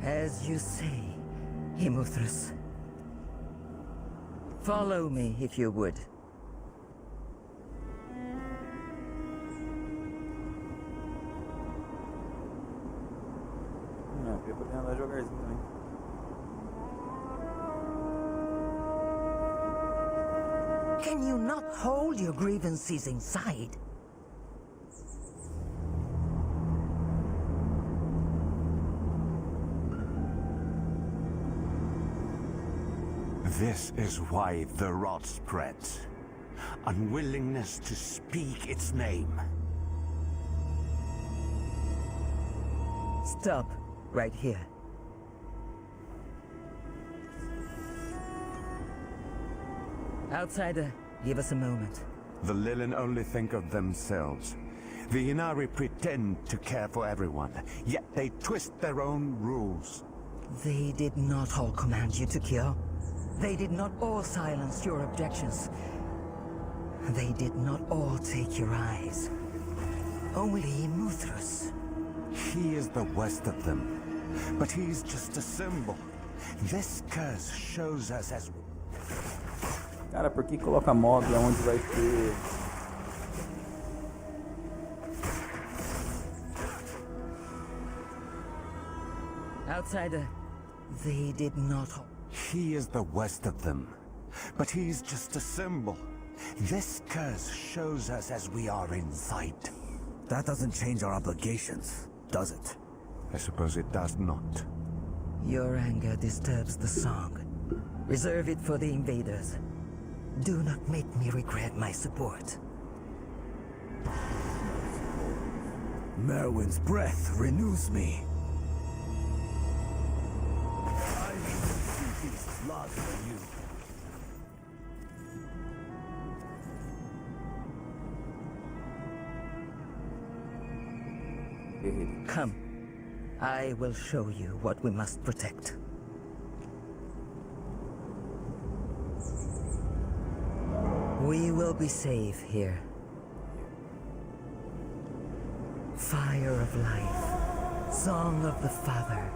As you say, Immuthrus. Follow me, if you would. Eu poder andar devagarzinho também. Can you not hold your grievances inside? This is why the rot spreads. Unwillingness to speak its name. Stop, right here. Outsider, give us a moment. The Lilith only think of themselves. The Inari pretend to care for everyone, yet they twist their own rules. They did not all command you to kill. They did not all silence your objections. They did not all take your eyes. Only Immuthrus. He is the worst of them, but he's just a symbol. This curse shows us as... Cara, por que coloca mob onde vai ter... Outsider, they did not... He is the worst of them, but he's just a symbol. This curse shows us as we are inside. That doesn't change our obligations, does it? I suppose it does not. Your anger disturbs the song. Reserve it for the invaders. Do not make me regret my support. Merwin's breath renews me. I see beasts larger than you. Come. I will show you what we must protect. We will be safe here. Fire of life, song of the Father,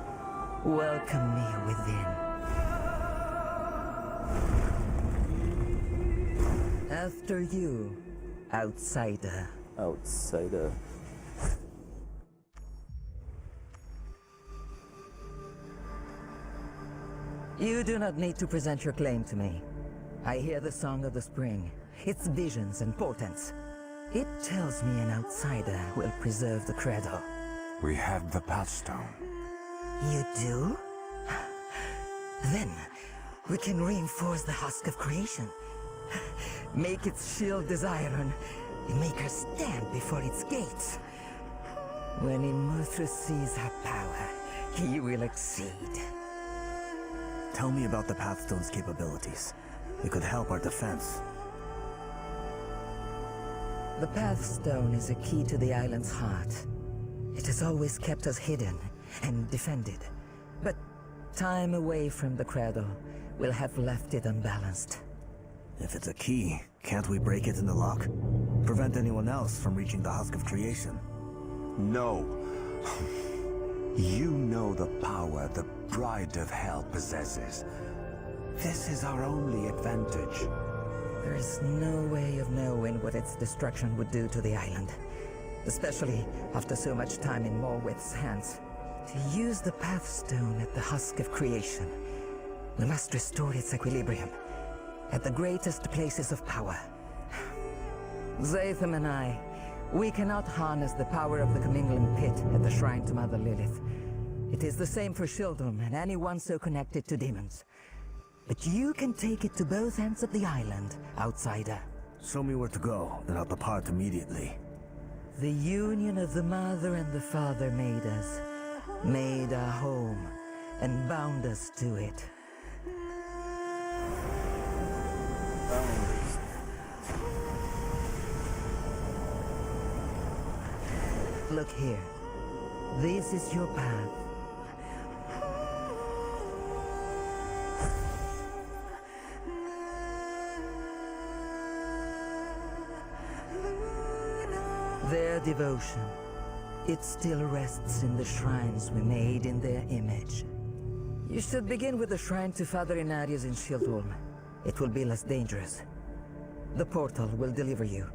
welcome me within. After you, outsider. Outsider. You do not need to present your claim to me. I hear the song of the spring, its visions and portents. It tells me an outsider will preserve the credo. We have the pathstone. You do? Then, we can reinforce the husk of creation. Make its shield as iron, and make her stand before its gates. When Immuthrus sees her power, he will exceed. Tell me about the Pathstone's capabilities. It could help our defense. The Pathstone is a key to the island's heart. It has always kept us hidden and defended. But time away from the cradle will have left it unbalanced. If it's a key, can't we break it in the lock? Prevent anyone else from reaching the husk of creation? No. You know the power the Bride of Hell possesses. This is our only advantage. There is no way of knowing what its destruction would do to the island. Especially after so much time in Morwith's hands. To use the Pathstone at the husk of creation, we must restore its equilibrium at the greatest places of power. Zatham and I, we cannot harness the power of the commingling pit at the shrine to Mother Lilith. It is the same for Shieldom and anyone so connected to demons. But you can take it to both ends of the island, outsider. Show me where to go, then I'll depart immediately. The union of the mother and the father made us, made our home, and bound us to it. Look here. This is your path. Their devotion, it still rests in the shrines we made in their image. You should begin with the shrine to Father Inarius in Shieldholm. It will be less dangerous. The portal will deliver you.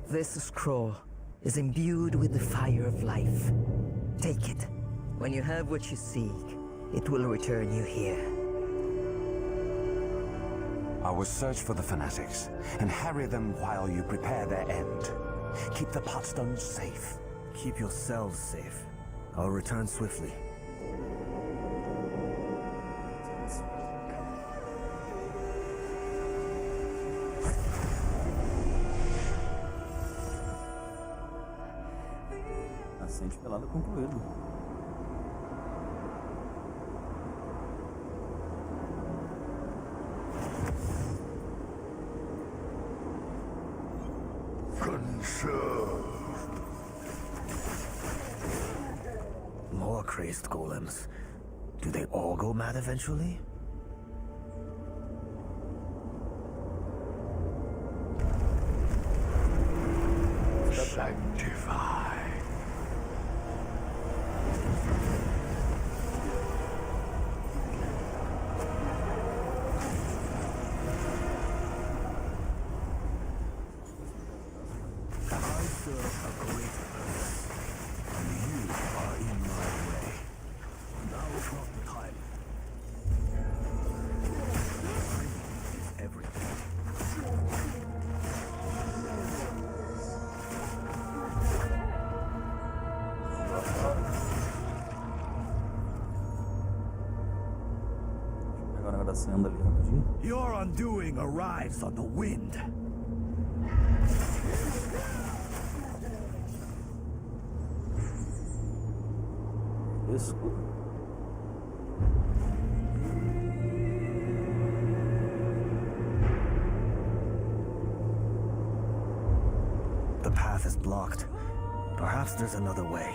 This scroll is imbued with the fire of life. Take it. When you have what you seek, it will return you here. I will search for the fanatics and harry them while you prepare their end. Keep the potstones safe. Keep yourselves safe. I'll return swiftly. Ascente pelada concluído. More crazed golems. Do they all go mad eventually? Sanctify. I serve a greater purpose, and you are in my way. Now is not the time. Timing is everything. Agora agradecendo ali rapidinho. Your undoing arrives on the wind. Escudo. The path is blocked. Perhaps there's another way.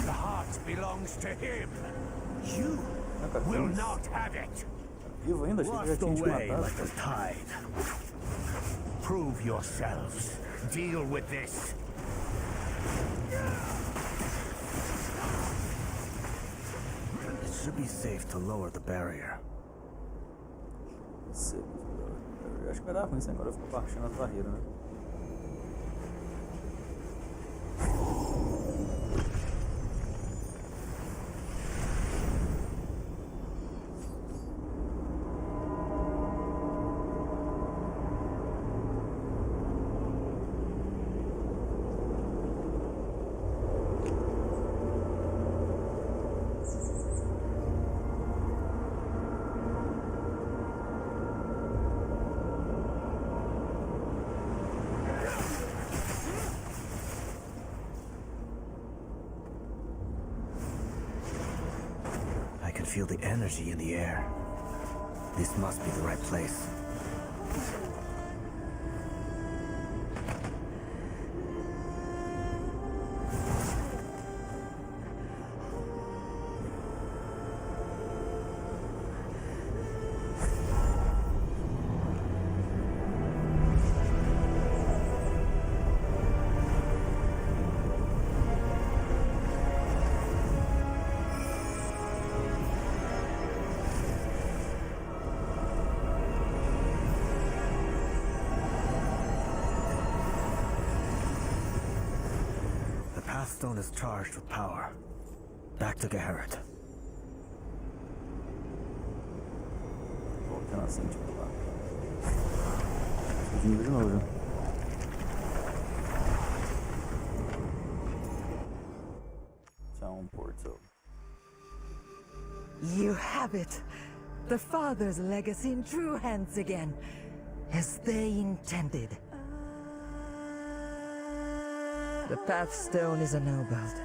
The heart belongs to him. You will not have it. Vivo ainda, achei que já tinha te matado. Like the tide. Prove yourselves. Deal with this. It should be safe to lower the barrier. Eu acho que vai dar ruim, agora eu fico baixando as barreiras, né? I can feel the energy in the air. This must be the right place. Pathstone is charged with power. Back to Geharet. Voltando assim, tipo lá. Fugindo de novo, já. Portal. You have it. The Father's legacy in true hands again, as they intended. The Pathstone is ennobled.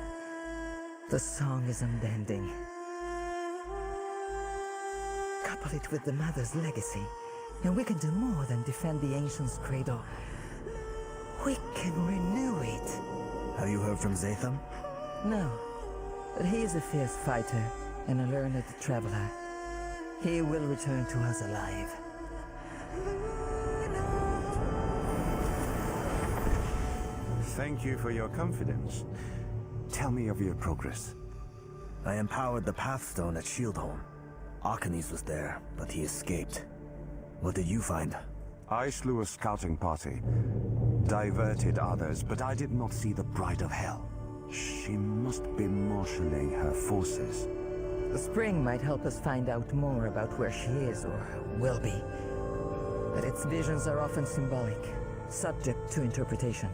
The song is unbending. Couple it with the Mother's legacy, and we can do more than defend the Ancient's cradle. We can renew it. Have you heard from Zatham? No, but he is a fierce fighter and a learned traveler. He will return to us alive. Thank you for your confidence. Tell me of your progress. I empowered the Pathstone at Shieldholm. Arcanes was there, but he escaped. What did you find? I slew a scouting party, diverted others, but I did not see the Bride of Hell. She must be marshalling her forces. The spring might help us find out more about where she is or will be. But its visions are often symbolic, subject to interpretation.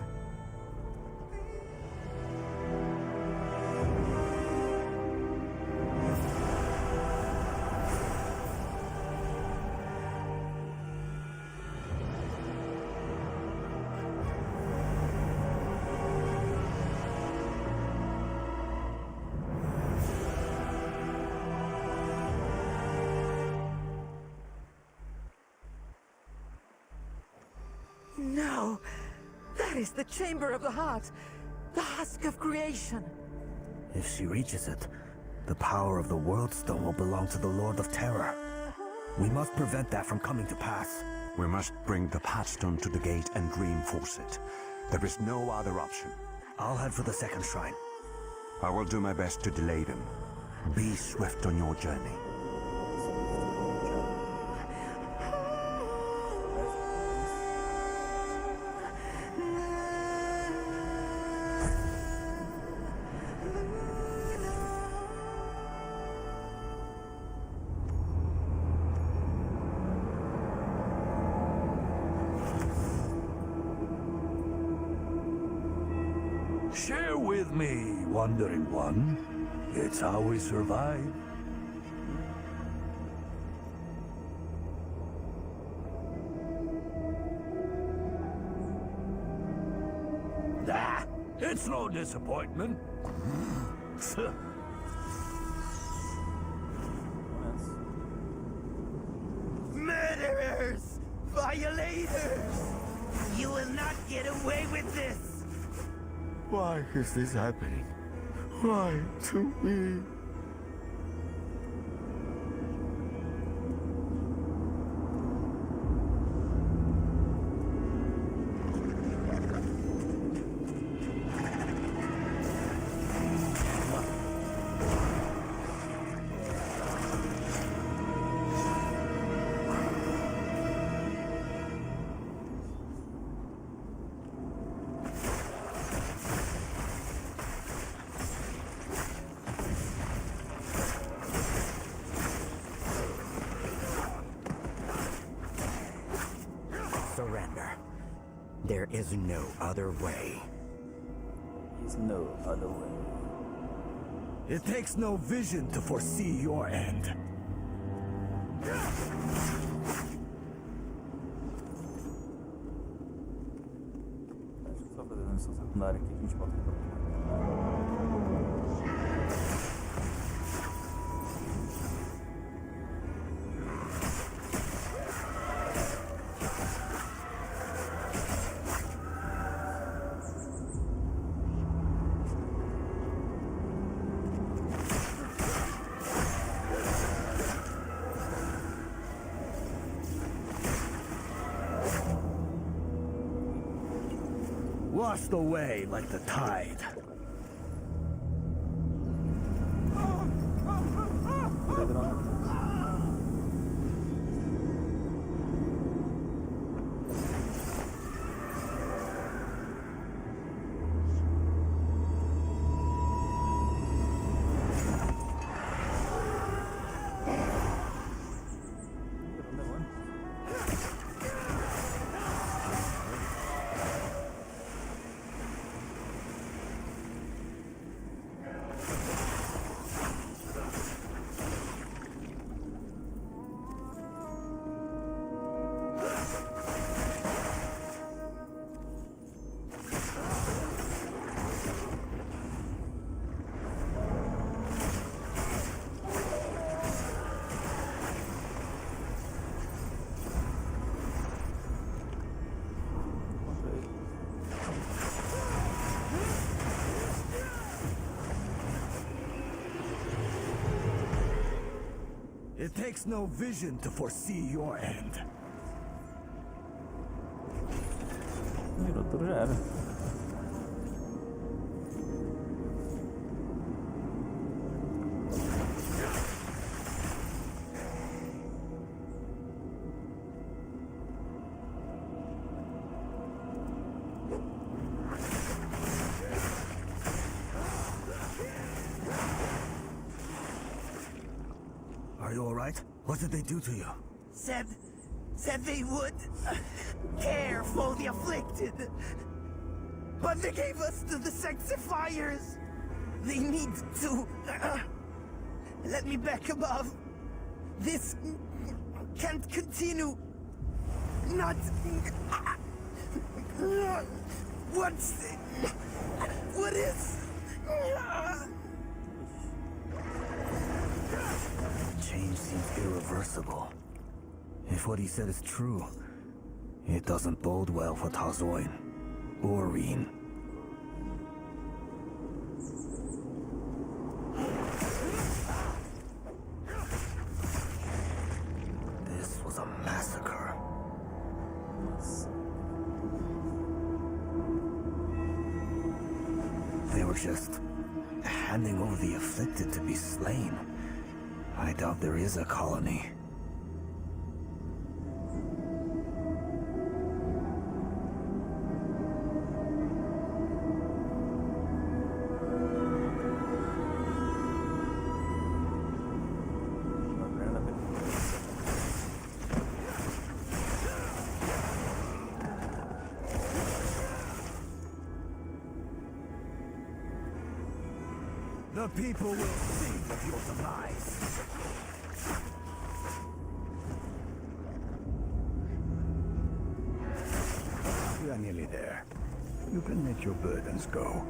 No! That is the Chamber of the Heart! The husk of creation! If she reaches it, the power of the World Stone will belong to the Lord of Terror. We must prevent that from coming to pass. We must bring the Pathstone to the gate and reinforce it. There is no other option. I'll head for the second shrine. I will do my best to delay them. Be swift on your journey. Share with me, Wandering One. It's how we survive. Ah, it's no disappointment. Murderers! Violators! You will not get away with this! Why is this happening? Why to me? Surrender. There is no other way. There's no other way. It takes no vision to foresee your end. Deixa eu só fazer uma missão secundária aqui que a gente volta pra cá. Washed away like the tide. It takes no vision to foresee your end. Virou tudo, já era. Are you alright? What did they do to you? Said they would care for the afflicted. But they gave us to the sanctifiers. They need to let me back above. This can't continue. Not what is Change seems irreversible. If what he said is true, it doesn't bode well for Tazoin or Reen. This was a massacre. They were just handing over the afflicted to be slain. I doubt there is a colony. The people will sing of your demise. We are nearly there. You can let your burdens go.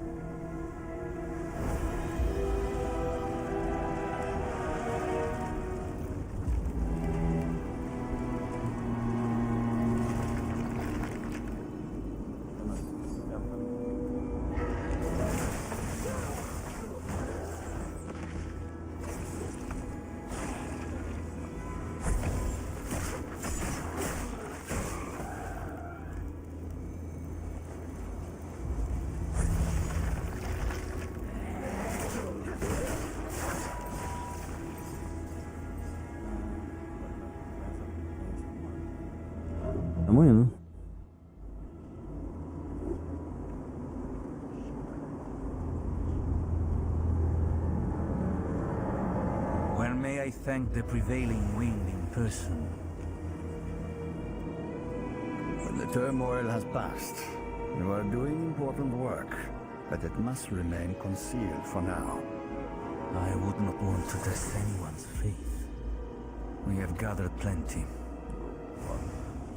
Tamo indo. When may I thank the prevailing wind in person? When the turmoil has passed, you are doing important work, but it must remain concealed for now. I would not want to test anyone's faith. We have gathered plenty.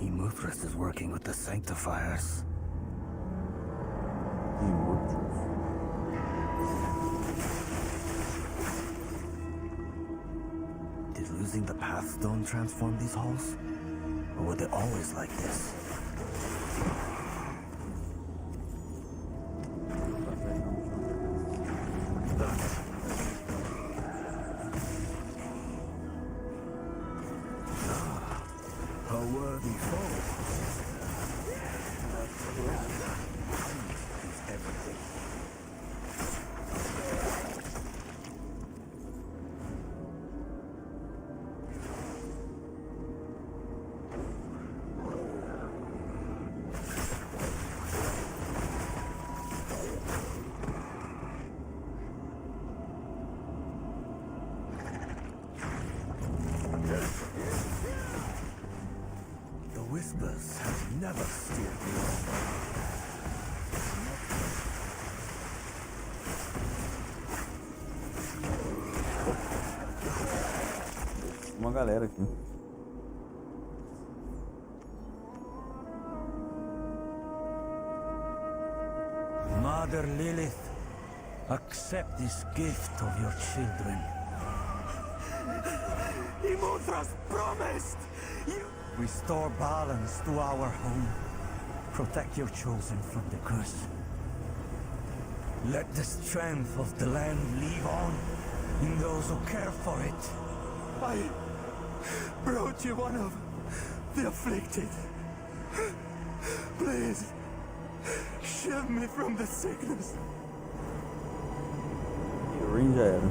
Imuthrus is working with the sanctifiers. Did losing the Pathstone transform these halls? Or were they always like this? Whispers have never steered me wrong. Uma galera aqui. Mother Lilith, accept this gift of your children. Imuthrus promised! Restore balance to our home. Protect your chosen from the curse. Let the strength of the land live on in those who care for it. brought you one of the afflicted. Please, shield me from the sickness. E o Rin já era.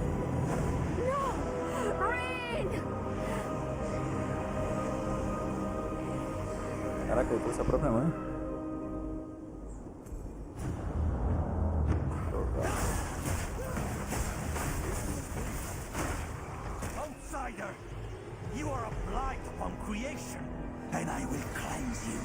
Caraca, ele trouxe a própria mãe. Outsider, you are a blight upon creation, and I will cleanse you.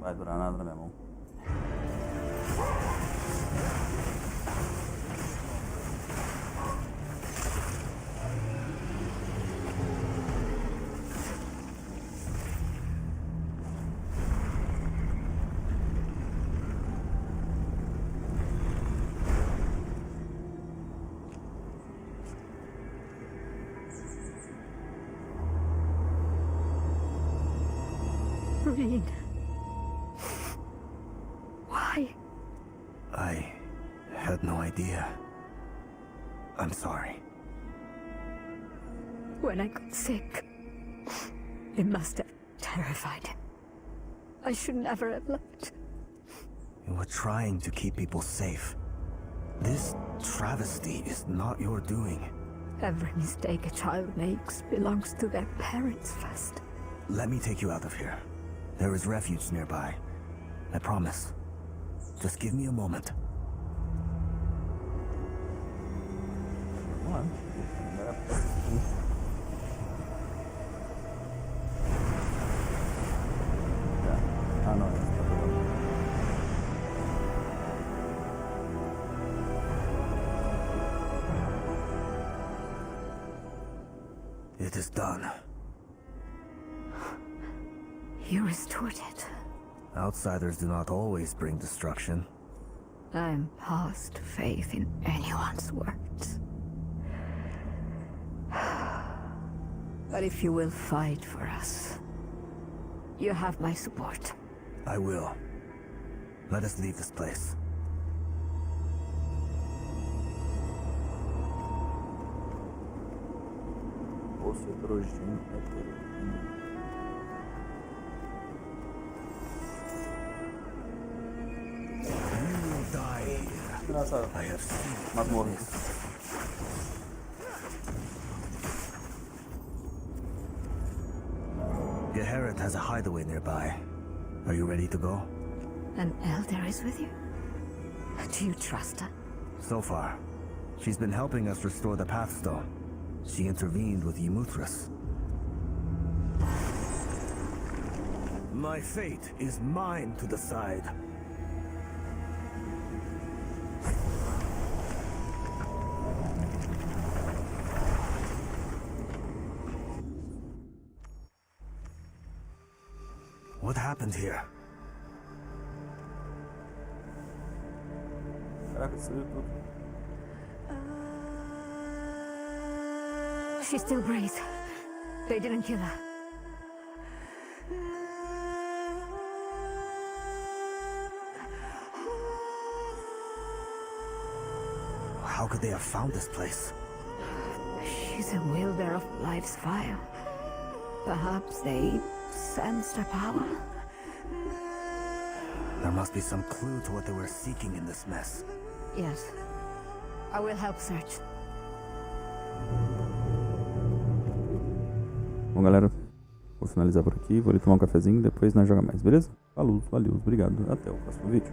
Vai durar nada na minha mão. Reed. Why? I had no idea. I'm sorry. When I got sick, it must have terrified him. I should never have left. You were trying to keep people safe. This travesty is not your doing. Every mistake a child makes belongs to their parents first. Let me take you out of here. There is refuge nearby. I promise. Just give me a moment. Come on. Ah, não. It is done. You restored it. Outsiders do not always bring destruction. I'm past faith in anyone's words. But if you will fight for us, you have my support. I will. Let us leave this place. I have seen masmorras. Geharet has a hideaway nearby. Are you ready to go? An elder is with you? Do you trust her? So far. She's been helping us restore the Pathstone. She intervened with Emuthras. My fate is mine to decide. What happened here? Caraca, destruiu tudo. She still breathes. They didn't kill her. How could they have found this place? She's a wielder of life's fire. Perhaps they sensed her power. There must be some clue to what they were seeking in this mess. Yes. I will help search. Bom, galera, vou finalizar por aqui. Vou ali tomar um cafezinho, depois nós jogamos mais, beleza? Falou, valeu, obrigado. Até o próximo vídeo.